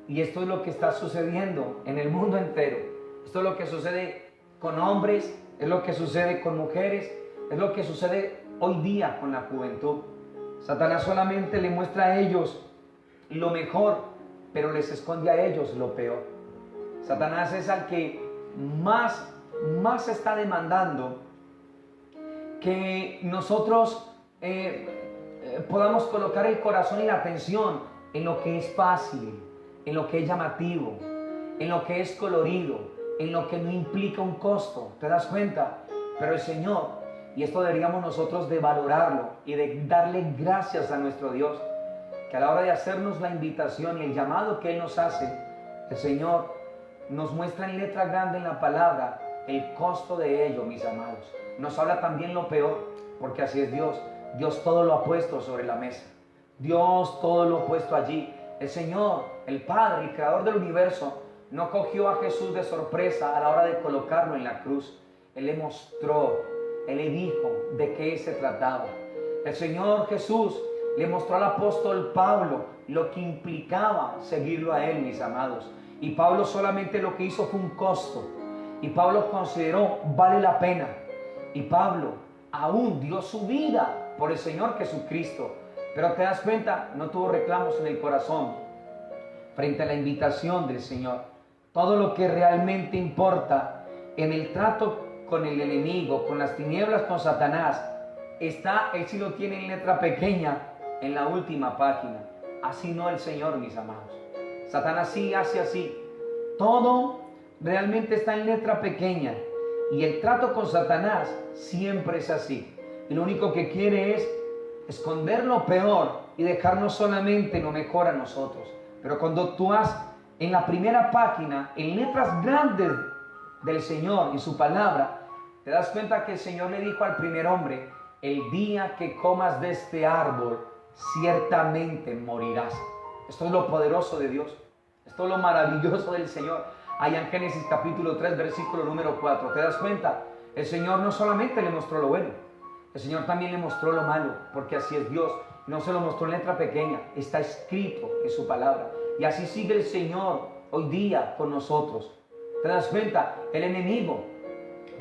Y esto es lo que está sucediendo en el mundo entero. Esto es lo que sucede con hombres, es lo que sucede con mujeres, es lo que sucede hoy día con la juventud. Satanás solamente le muestra a ellos lo mejor, pero les esconde a ellos lo peor. Satanás es al que más está demandando que nosotros podamos colocar el corazón y la atención en lo que es fácil, en lo que es llamativo, en lo que es colorido, en lo que no implica un costo. ¿Te das cuenta? Pero el Señor, y esto deberíamos nosotros de valorarlo y de darle gracias a nuestro Dios, que a la hora de hacernos la invitación y el llamado que Él nos hace, el Señor nos muestra en letra grande en la palabra el costo de ello, mis amados. Nos habla también lo peor, porque así es Dios. Dios todo lo ha puesto sobre la mesa. Dios todo lo ha puesto allí. El Señor, el Padre, el Creador del universo, no cogió a Jesús de sorpresa a la hora de colocarlo en la cruz. Él le mostró, Él le dijo de qué se trataba. El Señor Jesús le mostró al apóstol Pablo lo que implicaba seguirlo a Él, mis amados. Y Pablo solamente lo que hizo fue un costo. Y Pablo consideró, vale la pena. Y Pablo aún dio su vida por el Señor Jesucristo. Pero te das cuenta, no tuvo reclamos en el corazón frente a la invitación del Señor. Todo lo que realmente importa en el trato con el enemigo, con las tinieblas, con Satanás, está, Él sí lo tiene en letra pequeña en la última página. Así no el Señor, mis amados. Satanás sí hace así. Todo realmente está en letra pequeña. Y el trato con Satanás siempre es así. Y lo único que quiere es esconder lo peor y dejarnos solamente lo mejor a nosotros. Pero cuando tú has en la primera página, en letras grandes del Señor y su palabra, te das cuenta que el Señor le dijo al primer hombre: el día que comas de este árbol, ciertamente morirás. Esto es lo poderoso de Dios. Esto es lo maravilloso del Señor. Allá en Génesis capítulo 3, versículo número 4. ¿Te das cuenta? El Señor no solamente le mostró lo bueno, el Señor también le mostró lo malo, porque así es Dios. No se lo mostró en letra pequeña, está escrito en su palabra. Y así sigue el Señor hoy día con nosotros. ¿Te das cuenta? El enemigo.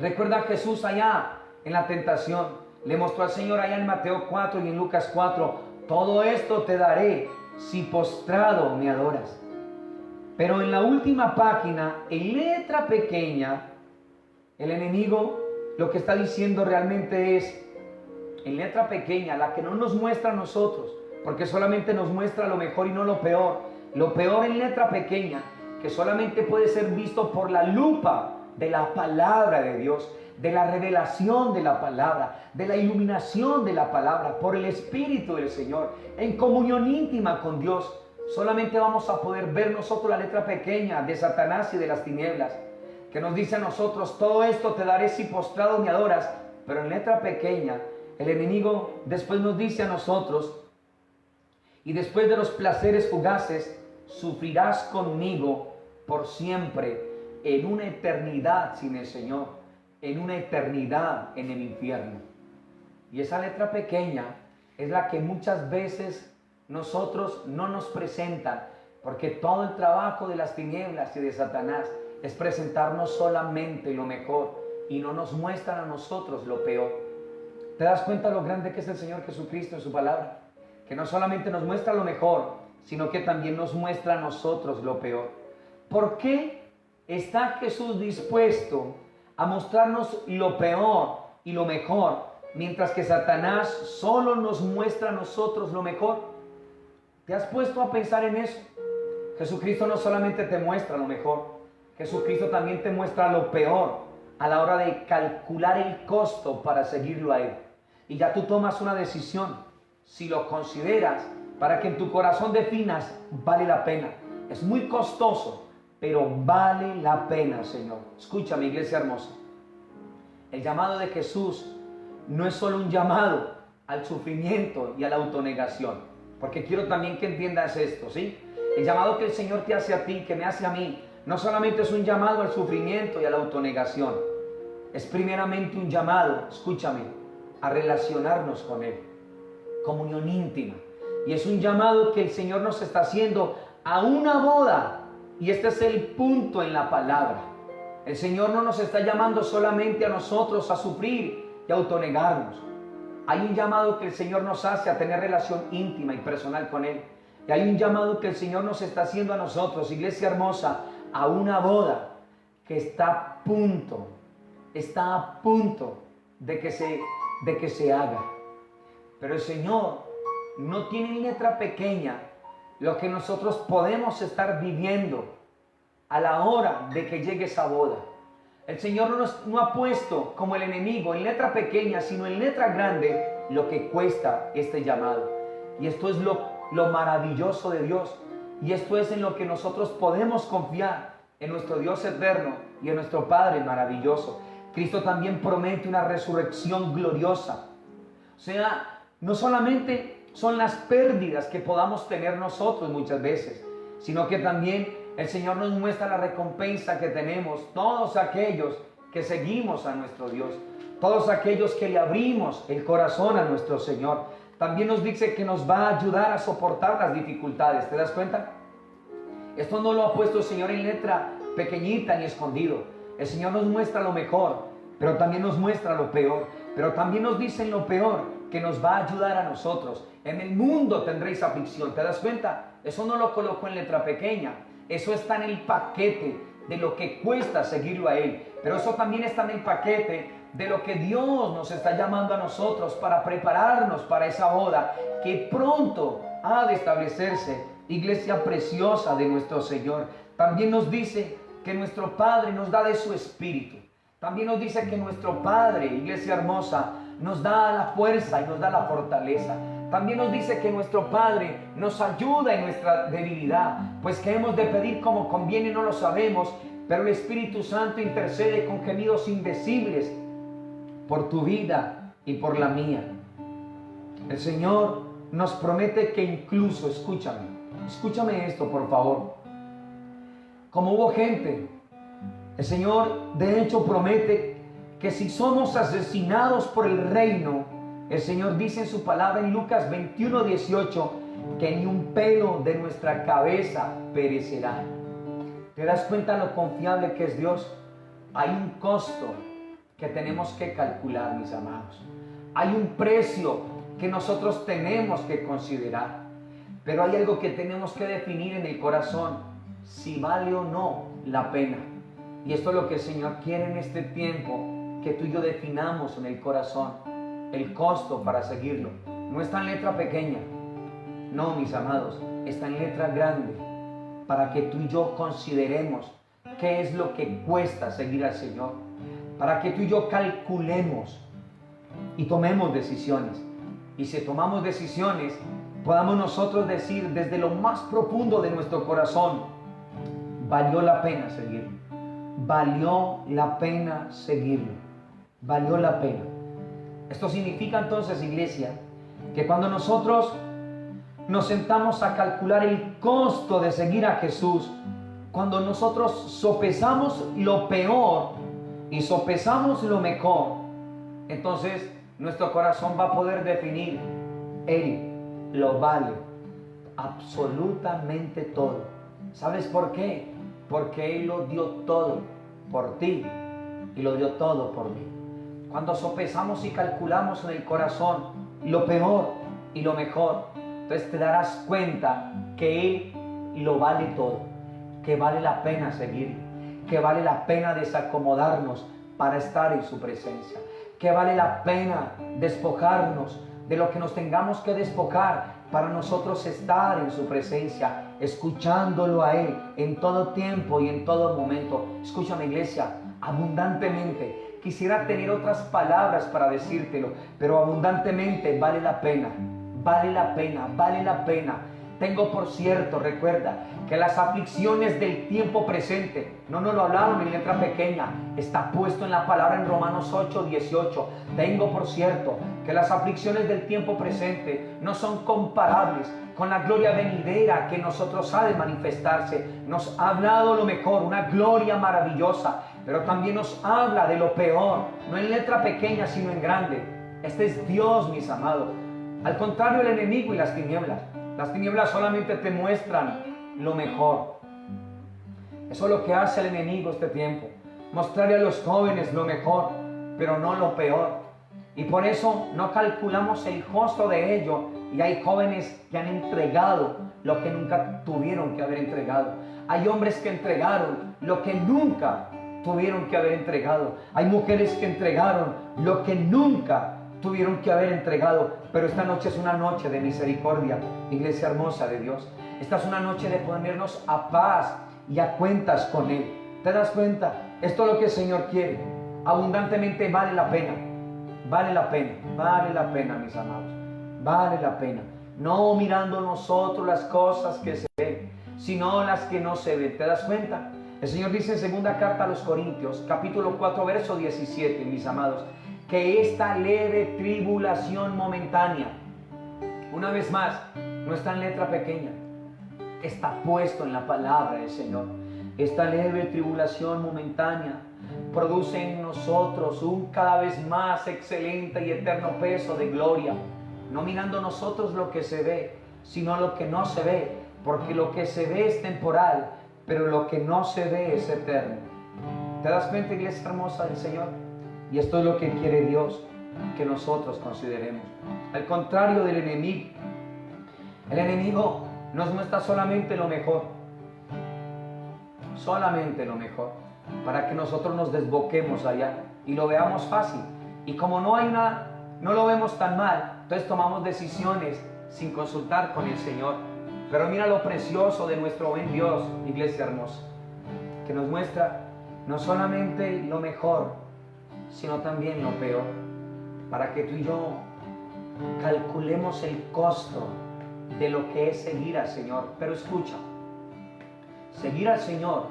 Recuerda a Jesús allá en la tentación. Le mostró al Señor allá en Mateo 4 y en Lucas 4. Todo esto te daré si postrado me adoras. Pero en la última página, en letra pequeña, el enemigo lo que está diciendo realmente es, en letra pequeña, la que no nos muestra a nosotros, porque solamente nos muestra lo mejor y no lo peor. Lo peor en letra pequeña, que solamente puede ser visto por la lupa de la palabra de Dios, de la revelación de la palabra, de la iluminación de la palabra, por el Espíritu del Señor, en comunión íntima con Dios. Solamente vamos a poder ver nosotros la letra pequeña de Satanás y de las tinieblas, que nos dice a nosotros: todo esto te daré si postrado me adoras. Pero en letra pequeña, el enemigo después nos dice a nosotros: y después de los placeres fugaces, sufrirás conmigo por siempre, en una eternidad sin el Señor, en una eternidad en el infierno. Y esa letra pequeña es la que muchas veces nosotros no nos presentan, porque todo el trabajo de las tinieblas y de Satanás es presentarnos solamente lo mejor y no nos muestran a nosotros lo peor. ¿Te das cuenta lo grande que es el Señor Jesucristo en su palabra? Que no solamente nos muestra lo mejor, sino que también nos muestra a nosotros lo peor. ¿Por qué está Jesús dispuesto a mostrarnos lo peor y lo mejor, mientras que Satanás solo nos muestra a nosotros lo mejor? ¿Te has puesto a pensar en eso? Jesucristo no solamente te muestra lo mejor, Jesucristo también te muestra lo peor a la hora de calcular el costo para seguirlo a Él. Y ya tú tomas una decisión, si lo consideras, para que en tu corazón definas: vale la pena. Es muy costoso, pero vale la pena, Señor. Escúchame, iglesia hermosa. El llamado de Jesús no es solo un llamado al sufrimiento y a la autonegación. Porque quiero también que entiendas esto, ¿sí? El llamado que el Señor te hace a ti, que me hace a mí, no solamente es un llamado al sufrimiento y a la autonegación. Es primeramente un llamado, escúchame, a relacionarnos con Él. comunión íntima. Y es un llamado que el Señor nos está haciendo a una boda. Y este es el punto en la palabra. El Señor no nos está llamando solamente a nosotros a sufrir y a autonegarnos. Hay un llamado que el Señor nos hace a tener relación íntima y personal con Él. Y hay un llamado que el Señor nos está haciendo a nosotros, iglesia hermosa, a una boda que está a punto de que se haga. Pero el Señor no tiene en letra pequeña lo que nosotros podemos estar viviendo a la hora de que llegue esa boda. El Señor no ha puesto como el enemigo en letra pequeña, sino en letra grande lo que cuesta este llamado. Y esto es lo maravilloso de Dios. Y esto es en lo que nosotros podemos confiar, en nuestro Dios eterno y en nuestro Padre maravilloso. Cristo también promete una resurrección gloriosa. O sea, no solamente son las pérdidas que podamos tener nosotros muchas veces, sino que también el Señor nos muestra la recompensa que tenemos todos aquellos que seguimos a nuestro Dios, todos aquellos que le abrimos el corazón a nuestro Señor. También nos dice que nos va a ayudar a soportar las dificultades. ¿Te das cuenta? Esto no lo ha puesto el Señor en letra pequeñita ni escondido. El Señor nos muestra lo mejor, pero también nos muestra lo peor. Pero también nos dice en lo peor que nos va a ayudar a nosotros. En el mundo tendréis aflicción. ¿Te das cuenta? Eso no lo colocó en letra pequeña. Eso está en el paquete de lo que cuesta seguirlo a Él. Pero eso también está en el paquete de lo que Dios nos está llamando a nosotros para prepararnos para esa boda que pronto ha de establecerse, iglesia preciosa de nuestro Señor. También nos dice que nuestro Padre nos da de su Espíritu. También nos dice que nuestro Padre, iglesia hermosa, nos da la fuerza y nos da la fortaleza. También nos dice que nuestro Padre nos ayuda en nuestra debilidad, pues que hemos de pedir como conviene no lo sabemos, pero el Espíritu Santo intercede con gemidos indecibles por tu vida y por la mía. El Señor nos promete que incluso, escúchame esto por favor, como hubo gente, el Señor de hecho promete que si somos asesinados por el reino, el Señor dice en su palabra en Lucas 21:18 que ni un pelo de nuestra cabeza perecerá. ¿Te das cuenta lo confiable que es Dios? Hay un costo que tenemos que calcular, mis amados. Hay un precio que nosotros tenemos que considerar. Pero hay algo que tenemos que definir en el corazón, si vale o no la pena. Y esto es lo que el Señor quiere en este tiempo, que tú y yo definamos en el corazón. El costo para seguirlo no está en letra pequeña, no, mis amados, está en letra grande, para que tú y yo consideremos qué es lo que cuesta seguir al Señor, para que tú y yo calculemos y tomemos decisiones. Y si tomamos decisiones, podamos nosotros decir desde lo más profundo de nuestro corazón, valió la pena seguirlo, valió la pena seguirlo, valió la pena. Esto significa entonces, iglesia, que cuando nosotros nos sentamos a calcular el costo de seguir a Jesús, cuando nosotros sopesamos lo peor y sopesamos lo mejor, entonces nuestro corazón va a poder definir, Él lo vale absolutamente todo. ¿Sabes por qué? Porque Él lo dio todo por ti y lo dio todo por mí. Cuando sopesamos y calculamos en el corazón lo peor y lo mejor, entonces te darás cuenta que Él lo vale todo, que vale la pena seguir, que vale la pena desacomodarnos para estar en su presencia, que vale la pena despojarnos de lo que nos tengamos que despojar para nosotros estar en su presencia, escuchándolo a Él en todo tiempo y en todo momento. Escúchame, iglesia, abundantemente. Quisiera tener otras palabras para decírtelo, pero abundantemente vale la pena, vale la pena, vale la pena. Tengo por cierto, recuerda, que las aflicciones del tiempo presente, no nos lo hablaron en letra pequeña, está puesto en la palabra en Romanos 8:18. Tengo por cierto que las aflicciones del tiempo presente no son comparables con la gloria venidera que nosotros ha de manifestarse. Nos ha hablado lo mejor, una gloria maravillosa, pero también nos habla de lo peor, no en letra pequeña sino en grande. Este es Dios, mis amados. Al contrario, el enemigo y las tinieblas solamente te muestran lo mejor. Eso es lo que hace el enemigo este tiempo, mostrarle a los jóvenes lo mejor, pero no lo peor. Y por eso no calculamos el costo de ello, y hay jóvenes que han entregado lo que nunca tuvieron que haber entregado. Hay hombres que entregaron lo que nunca tuvieron que haber entregado. Hay mujeres que entregaron lo que nunca tuvieron que haber entregado. Pero esta noche es una noche de misericordia, iglesia hermosa de Dios. Esta es una noche de ponernos a paz y a cuentas con Él. ¿Te das cuenta? Esto es lo que el Señor quiere. Abundantemente vale la pena. Vale la pena, mis amados. Vale la pena. No mirando nosotros las cosas que se ven, sino las que no se ven. ¿Te das cuenta? El Señor dice en segunda carta a los Corintios, capítulo 4, verso 17, mis amados, que esta leve tribulación momentánea, una vez más, no está en letra pequeña, está puesto en la palabra del Señor. Esta leve tribulación momentánea produce en nosotros un cada vez más excelente y eterno peso de gloria, no mirando nosotros lo que se ve, sino lo que no se ve, porque lo que se ve es temporal, pero lo que no se ve es eterno. ¿Te das cuenta, iglesia hermosa del Señor? Y esto es lo que quiere Dios que nosotros consideremos. Al contrario del enemigo, el enemigo nos muestra solamente lo mejor, para que nosotros nos desboquemos allá y lo veamos fácil. Y como no lo vemos tan mal, entonces tomamos decisiones sin consultar con el Señor. Pero mira lo precioso de nuestro buen Dios, iglesia hermosa, que nos muestra no solamente lo mejor, sino también lo peor, para que tú y yo calculemos el costo de lo que es seguir al Señor. Pero escucha, seguir al Señor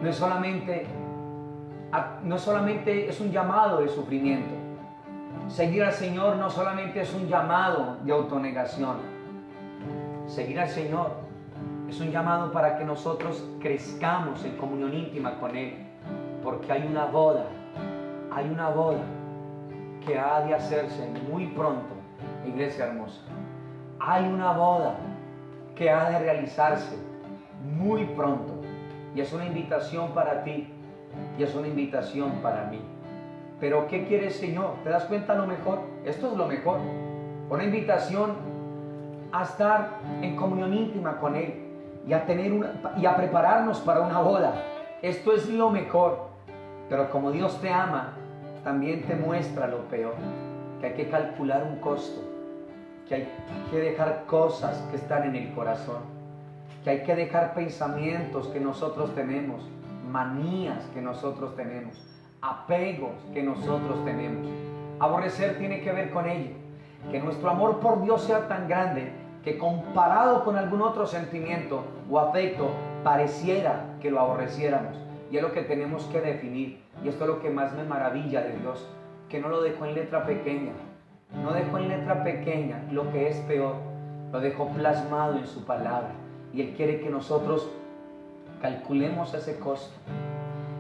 no solamente es un llamado de sufrimiento. Seguir al Señor no solamente es un llamado de autonegación. Seguir al Señor es un llamado para que nosotros crezcamos en comunión íntima con Él, porque hay una boda que ha de hacerse muy pronto, iglesia hermosa. Hay una boda que ha de realizarse muy pronto, y es una invitación para ti y es una invitación para mí. Pero ¿qué quiere el Señor? ¿Te das cuenta lo mejor? Esto es lo mejor, una invitación a estar en comunión íntima con Él y a prepararnos para una boda. Esto es lo mejor. Pero como Dios te ama, también te muestra lo peor, que hay que calcular un costo, que hay que dejar cosas que están en el corazón, que hay que dejar pensamientos que nosotros tenemos, manías que nosotros tenemos, apegos que nosotros tenemos. Aborrecer tiene que ver con ello, que nuestro amor por Dios sea tan grande que comparado con algún otro sentimiento o afecto pareciera que lo aborreciéramos. Y es lo que tenemos que definir. Y esto es lo que más me maravilla de Dios, que no lo dejó en letra pequeña. No dejó en letra pequeña lo que es peor, lo dejó plasmado en su palabra. Y Él quiere que nosotros calculemos ese costo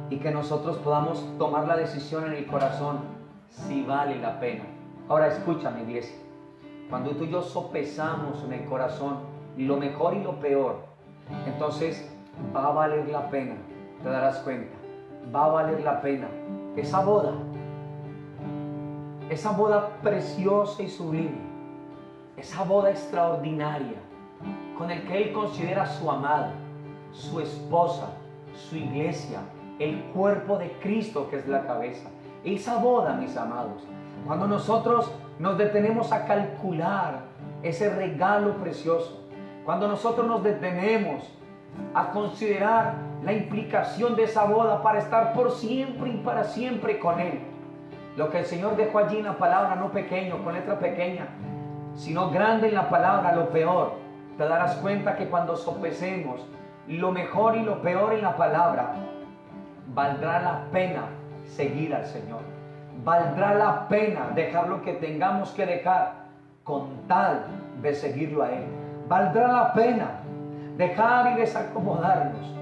y que nosotros podamos tomar la decisión en el corazón si vale la pena. Ahora escúchame, iglesia, cuando tú y yo sopesamos en el corazón lo mejor y lo peor, entonces va a valer la pena, te darás cuenta, va a valer la pena esa boda preciosa y sublime, esa boda extraordinaria con el que Él considera su amada, su esposa, su iglesia, el cuerpo de Cristo que es la cabeza. Esa boda, mis amados, cuando nosotros nos detenemos a calcular ese regalo precioso, cuando nosotros nos detenemos a considerar la implicación de esa boda para estar por siempre y para siempre con Él, lo que el Señor dejó allí en la palabra, no pequeño, con letra pequeña, sino grande en la palabra, lo peor, te darás cuenta que cuando sopesemos lo mejor y lo peor en la palabra, valdrá la pena seguir al Señor. Valdrá la pena dejar lo que tengamos que dejar con tal de seguirlo a Él. Valdrá la pena dejar y desacomodarnos.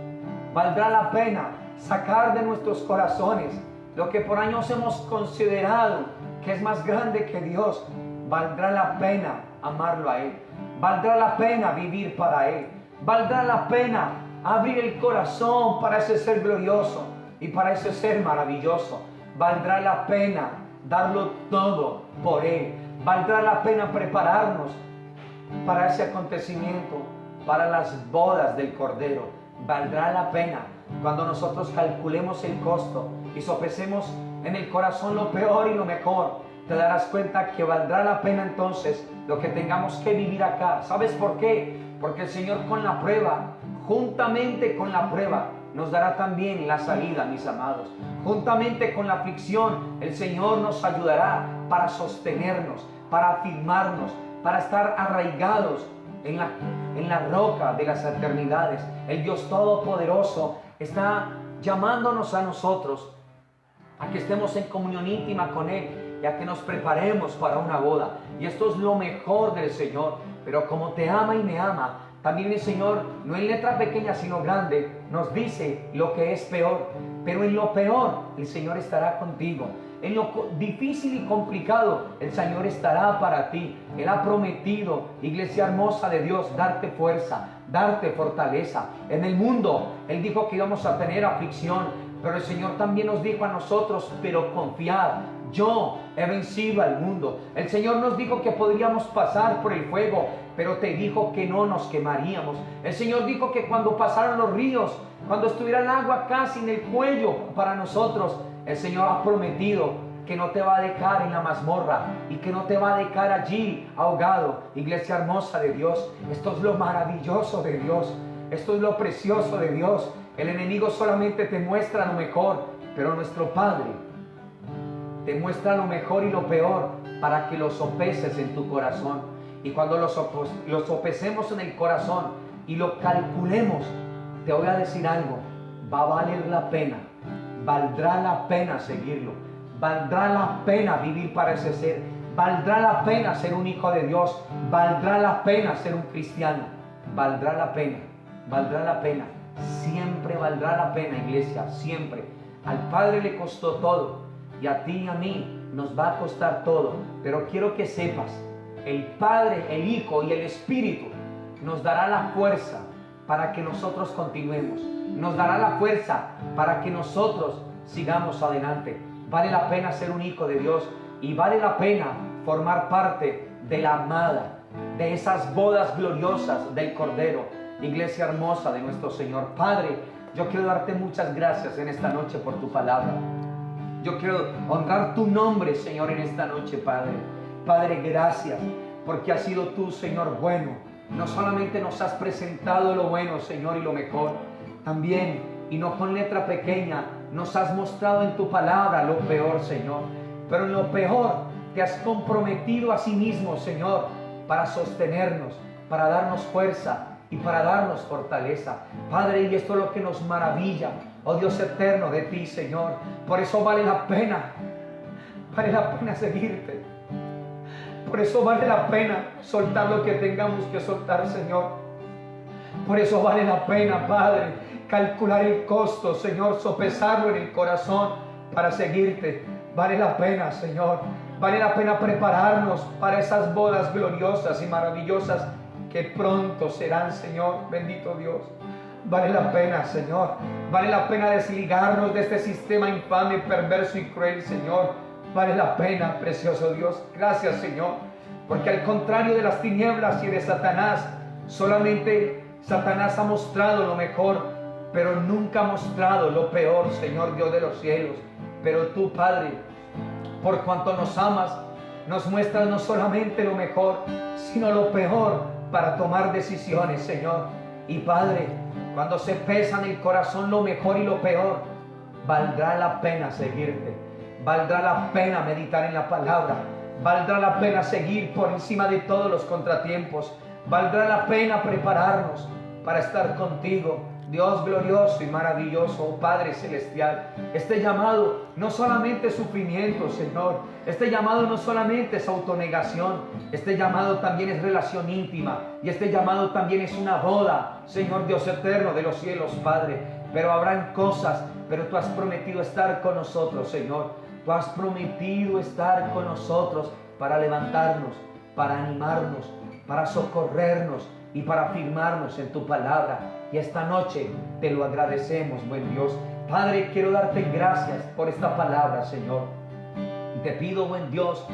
Valdrá la pena sacar de nuestros corazones lo que por años hemos considerado que es más grande que Dios. valdrá la pena amarlo a Él. Valdrá la pena vivir para Él. Valdrá la pena abrir el corazón para ese ser glorioso y para ese ser maravilloso. Valdrá la pena darlo todo por Él. Valdrá la pena prepararnos para ese acontecimiento, para las bodas del Cordero. Valdrá la pena cuando nosotros calculemos el costo y sopesemos en el corazón lo peor y lo mejor. Te darás cuenta que valdrá la pena entonces lo que tengamos que vivir acá. ¿Sabes por qué? Porque el Señor con la prueba, juntamente con la prueba, nos dará también la salida, mis amados. Juntamente con la aflicción, el Señor nos ayudará para sostenernos, para afirmarnos, para estar arraigados en la roca de las eternidades. El Dios Todopoderoso está llamándonos a nosotros a que estemos en comunión íntima con Él y a que nos preparemos para una boda. Y esto es lo mejor del Señor. Pero como te ama y me ama, también el Señor, no en letra pequeña sino grande, nos dice lo que es peor. Pero en lo peor el Señor estará contigo. En lo difícil y complicado el Señor estará para ti. Él ha prometido, iglesia hermosa de Dios, darte fuerza, darte fortaleza. En el mundo Él dijo que íbamos a tener aflicción, pero el Señor también nos dijo a nosotros, pero confiad, yo he vencido al mundo. El Señor nos dijo que podríamos pasar por el fuego, pero te dijo que no nos quemaríamos. El Señor dijo que cuando pasaran los ríos, cuando estuviera el agua casi en el cuello para nosotros, el Señor ha prometido que no te va a dejar en la mazmorra y que no te va a dejar allí ahogado. Iglesia hermosa de Dios, esto es lo maravilloso de Dios, esto es lo precioso de Dios. El enemigo solamente te muestra lo mejor, pero nuestro Padre te muestra lo mejor y lo peor para que lo sopeses en tu corazón. Y cuando lo sopesemos en el corazón y lo calculemos, te voy a decir algo, va a valer la pena, valdrá la pena seguirlo, valdrá la pena vivir para ese ser, valdrá la pena ser un hijo de Dios, valdrá la pena ser un cristiano, valdrá la pena, siempre valdrá la pena, iglesia, siempre. Al Padre le costó todo y a ti y a mí nos va a costar todo, pero quiero que sepas, el Padre, el Hijo y el Espíritu nos dará la fuerza para que nosotros continuemos, nos dará la fuerza para que nosotros sigamos adelante. Vale la pena ser un hijo de Dios y vale la pena formar parte de la amada, de esas bodas gloriosas del Cordero, iglesia hermosa de nuestro Señor. Padre, yo quiero darte muchas gracias en esta noche por tu palabra. Yo quiero honrar tu nombre, Señor, en esta noche, Padre. Padre, gracias, porque has sido tú, Señor, bueno. No solamente nos has presentado lo bueno, Señor, y lo mejor, también, y no con letra pequeña, nos has mostrado en tu palabra lo peor, Señor. Pero en lo peor te has comprometido a sí mismo, Señor, para sostenernos, para darnos fuerza y para darnos fortaleza. Padre, y esto es lo que nos maravilla, oh Dios eterno, de ti, Señor. Por eso vale la pena seguirte. Por eso vale la pena soltar lo que tengamos que soltar, Señor. Por eso vale la pena, Padre, calcular el costo, Señor, sopesarlo en el corazón para seguirte. Vale la pena, Señor. Vale la pena prepararnos para esas bodas gloriosas y maravillosas que pronto serán, Señor. Bendito Dios. Vale la pena, Señor. Vale la pena desligarnos de este sistema infame, perverso y cruel, Señor. Vale la pena, precioso Dios. Gracias, Señor. Porque al contrario de las tinieblas y de Satanás, solamente Satanás ha mostrado lo mejor, pero nunca ha mostrado lo peor, Señor Dios de los cielos. Pero tú, Padre, por cuanto nos amas, nos muestras no solamente lo mejor, sino lo peor para tomar decisiones, Señor. Y Padre, cuando se pesa en el corazón lo mejor y lo peor, valdrá la pena seguirte. Valdrá la pena meditar en la palabra. Valdrá la pena seguir por encima de todos los contratiempos. Valdrá la pena prepararnos para estar contigo, Dios glorioso y maravilloso, oh Padre celestial. Este llamado no solamente es sufrimiento, Señor. Este llamado no solamente es autonegación. Este llamado también es relación íntima. Y este llamado también es una boda, Señor Dios eterno de los cielos, Padre. Pero habrán cosas, pero tú has prometido estar con nosotros, Señor. Tú has prometido estar con nosotros para levantarnos, para animarnos, para socorrernos y para afirmarnos en tu palabra. Y esta noche te lo agradecemos, buen Dios. Padre, quiero darte gracias por esta palabra, Señor. Y te pido, buen Dios,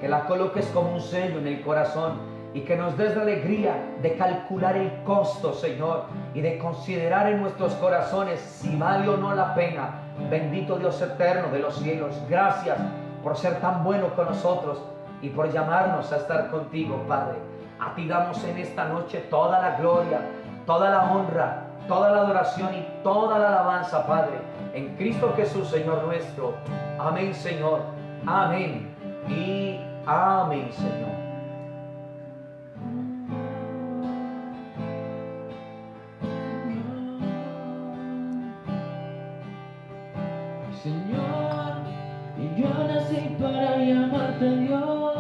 que la coloques como un sello en el corazón y que nos des la alegría de calcular el costo, Señor, y de considerar en nuestros corazones si vale o no la pena. Bendito Dios eterno de los cielos, gracias por ser tan bueno con nosotros y por llamarnos a estar contigo, Padre. A ti damos en esta noche toda la gloria, toda la honra, toda la adoración y toda la alabanza, Padre, en Cristo Jesús, Señor nuestro. Amén, Señor. Amén y amén, Señor. Señor, y yo nací para llamarte Dios,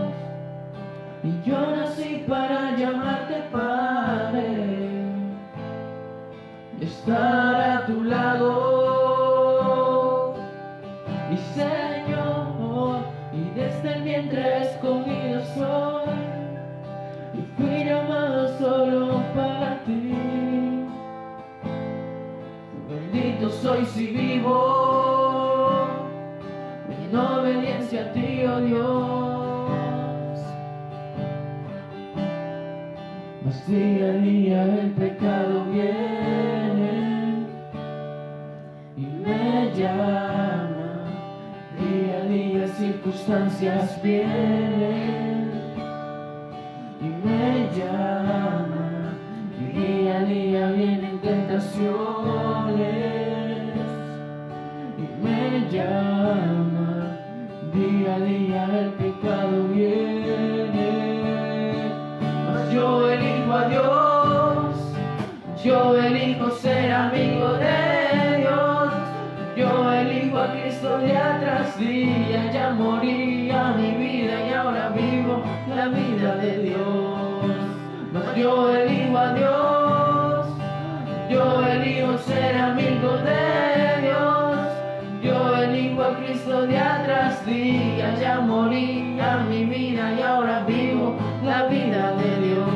y yo nací para llamarte Padre, estar a tu lado, y Señor, y desde el vientre escogido soy, y fui llamado solo para ti. Bendito soy si vivo en obediencia a ti, oh Dios. Mas día a día el pecado viene y me llama. Día a día circunstancias vienen y me llama. Y día a día vienen tentaciones y me llama. Día a día el pecado viene, mas yo elijo a Dios, yo elijo ser amigo de Dios, yo elijo a Cristo día tras día. Ya moría mi vida y ahora vivo la vida de Dios, mas yo elijo a Dios, yo elijo ser amigo de Dios, yo elijo a Cristo día tras día. Ya moría mi vida y ahora vivo la vida de Dios.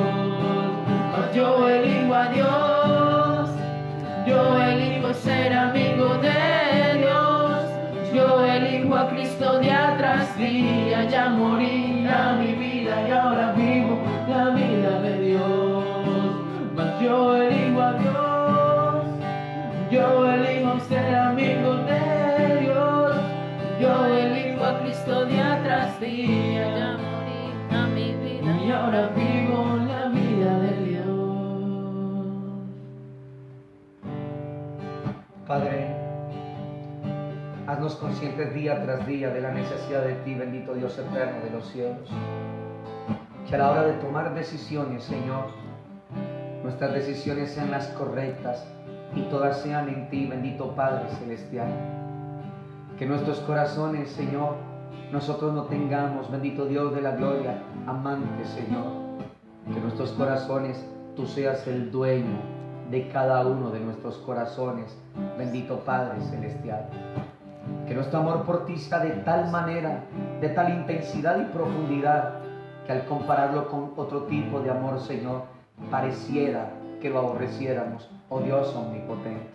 Mas yo elijo a Dios, yo elijo ser amigo de Dios, yo elijo a Cristo día tras día. Ya moría mi vida y ahora vivo la vida de Dios. Mas yo elijo a Dios, yo elijo ser amigo de Dios, yo elijo a Cristo día tras día. Ya morí a mi vida y ahora vivo la vida de Dios. Padre, haznos conscientes día tras día de la necesidad de ti, bendito Dios eterno de los cielos. Que a la hora de tomar decisiones, Señor, nuestras decisiones sean las correctas y todas sean en ti, bendito Padre celestial. Que nuestros corazones, Señor, nosotros no tengamos, bendito Dios de la gloria, amantes, Señor. Que nuestros corazones, tú seas el dueño de cada uno de nuestros corazones, bendito Padre celestial. Que nuestro amor por ti sea de tal manera, de tal intensidad y profundidad, que al compararlo con otro tipo de amor, Señor, pareciera que lo aborreciéramos, oh Dios omnipotente.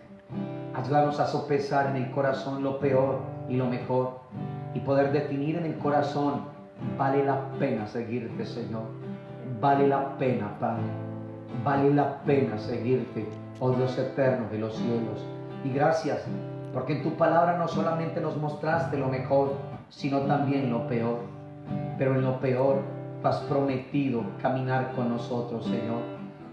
Ayúdanos a sopesar en el corazón lo peor y lo mejor, y poder definir en el corazón: vale la pena seguirte, Señor, vale la pena, Padre, vale la pena seguirte, oh Dios eterno de los cielos. Y gracias, porque en tu palabra no solamente nos mostraste lo mejor, sino también lo peor. Pero en lo peor, tú has prometido caminar con nosotros, Señor.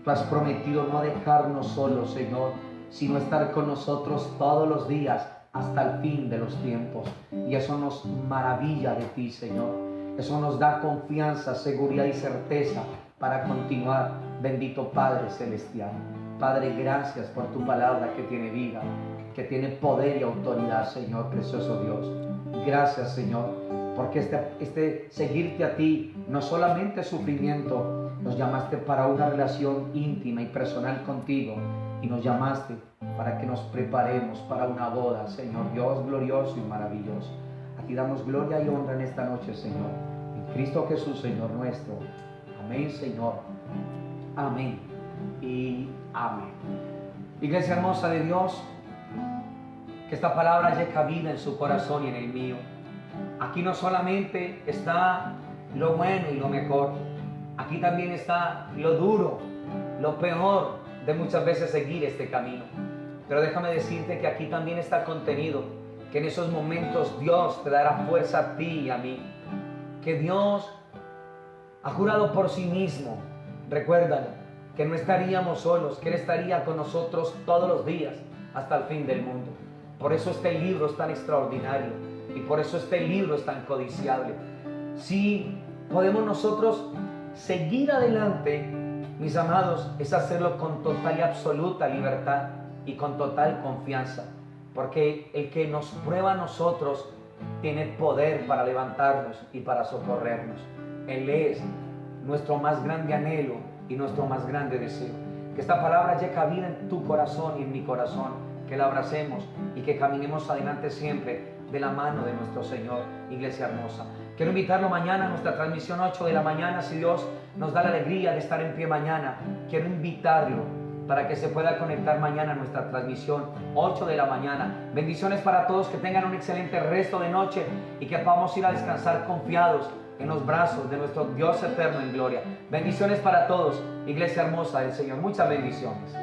Tú has prometido no dejarnos solos, Señor, sino estar con nosotros todos los días hasta el fin de los tiempos. Y eso nos maravilla de ti, Señor. Eso nos da confianza, seguridad y certeza para continuar, bendito Padre celestial. Padre, gracias por tu palabra que tiene vida, que tiene poder y autoridad, Señor, precioso Dios. Gracias, Señor, porque este seguirte a ti no solamente es sufrimiento, nos llamaste para una relación íntima y personal contigo, y nos llamaste para que nos preparemos para una boda, Señor Dios glorioso y maravilloso. A ti damos gloria y honra en esta noche, Señor. En Cristo Jesús, Señor nuestro. Amén, Señor. Amén y amén. Iglesia hermosa de Dios, que esta palabra haya cabida en su corazón y en el mío. Aquí no solamente está lo bueno y lo mejor, aquí también está lo duro, lo peor de muchas veces seguir este camino. Pero déjame decirte que aquí también está contenido que en esos momentos Dios te dará fuerza a ti y a mí. Que Dios ha jurado por sí mismo, recuérdalo, que no estaríamos solos, que Él estaría con nosotros todos los días hasta el fin del mundo. Por eso este libro es tan extraordinario y por eso este libro es tan codiciable. Si podemos nosotros seguir adelante, mis amados, es hacerlo con total y absoluta libertad y con total confianza, porque el que nos prueba a nosotros tiene poder para levantarnos y para socorrernos. Él es nuestro más grande anhelo y nuestro más grande deseo. Que esta palabra haya cabida en tu corazón y en mi corazón, que la abracemos y que caminemos adelante siempre de la mano de nuestro Señor, iglesia hermosa. Quiero invitarlo mañana a nuestra transmisión 8 de la mañana, si Dios nos da la alegría de estar en pie mañana. Quiero invitarlo para que se pueda conectar mañana a nuestra transmisión 8 de la mañana. Bendiciones para todos, que tengan un excelente resto de noche y que podamos ir a descansar confiados en los brazos de nuestro Dios eterno en gloria. Bendiciones para todos, iglesia hermosa del Señor. Muchas bendiciones.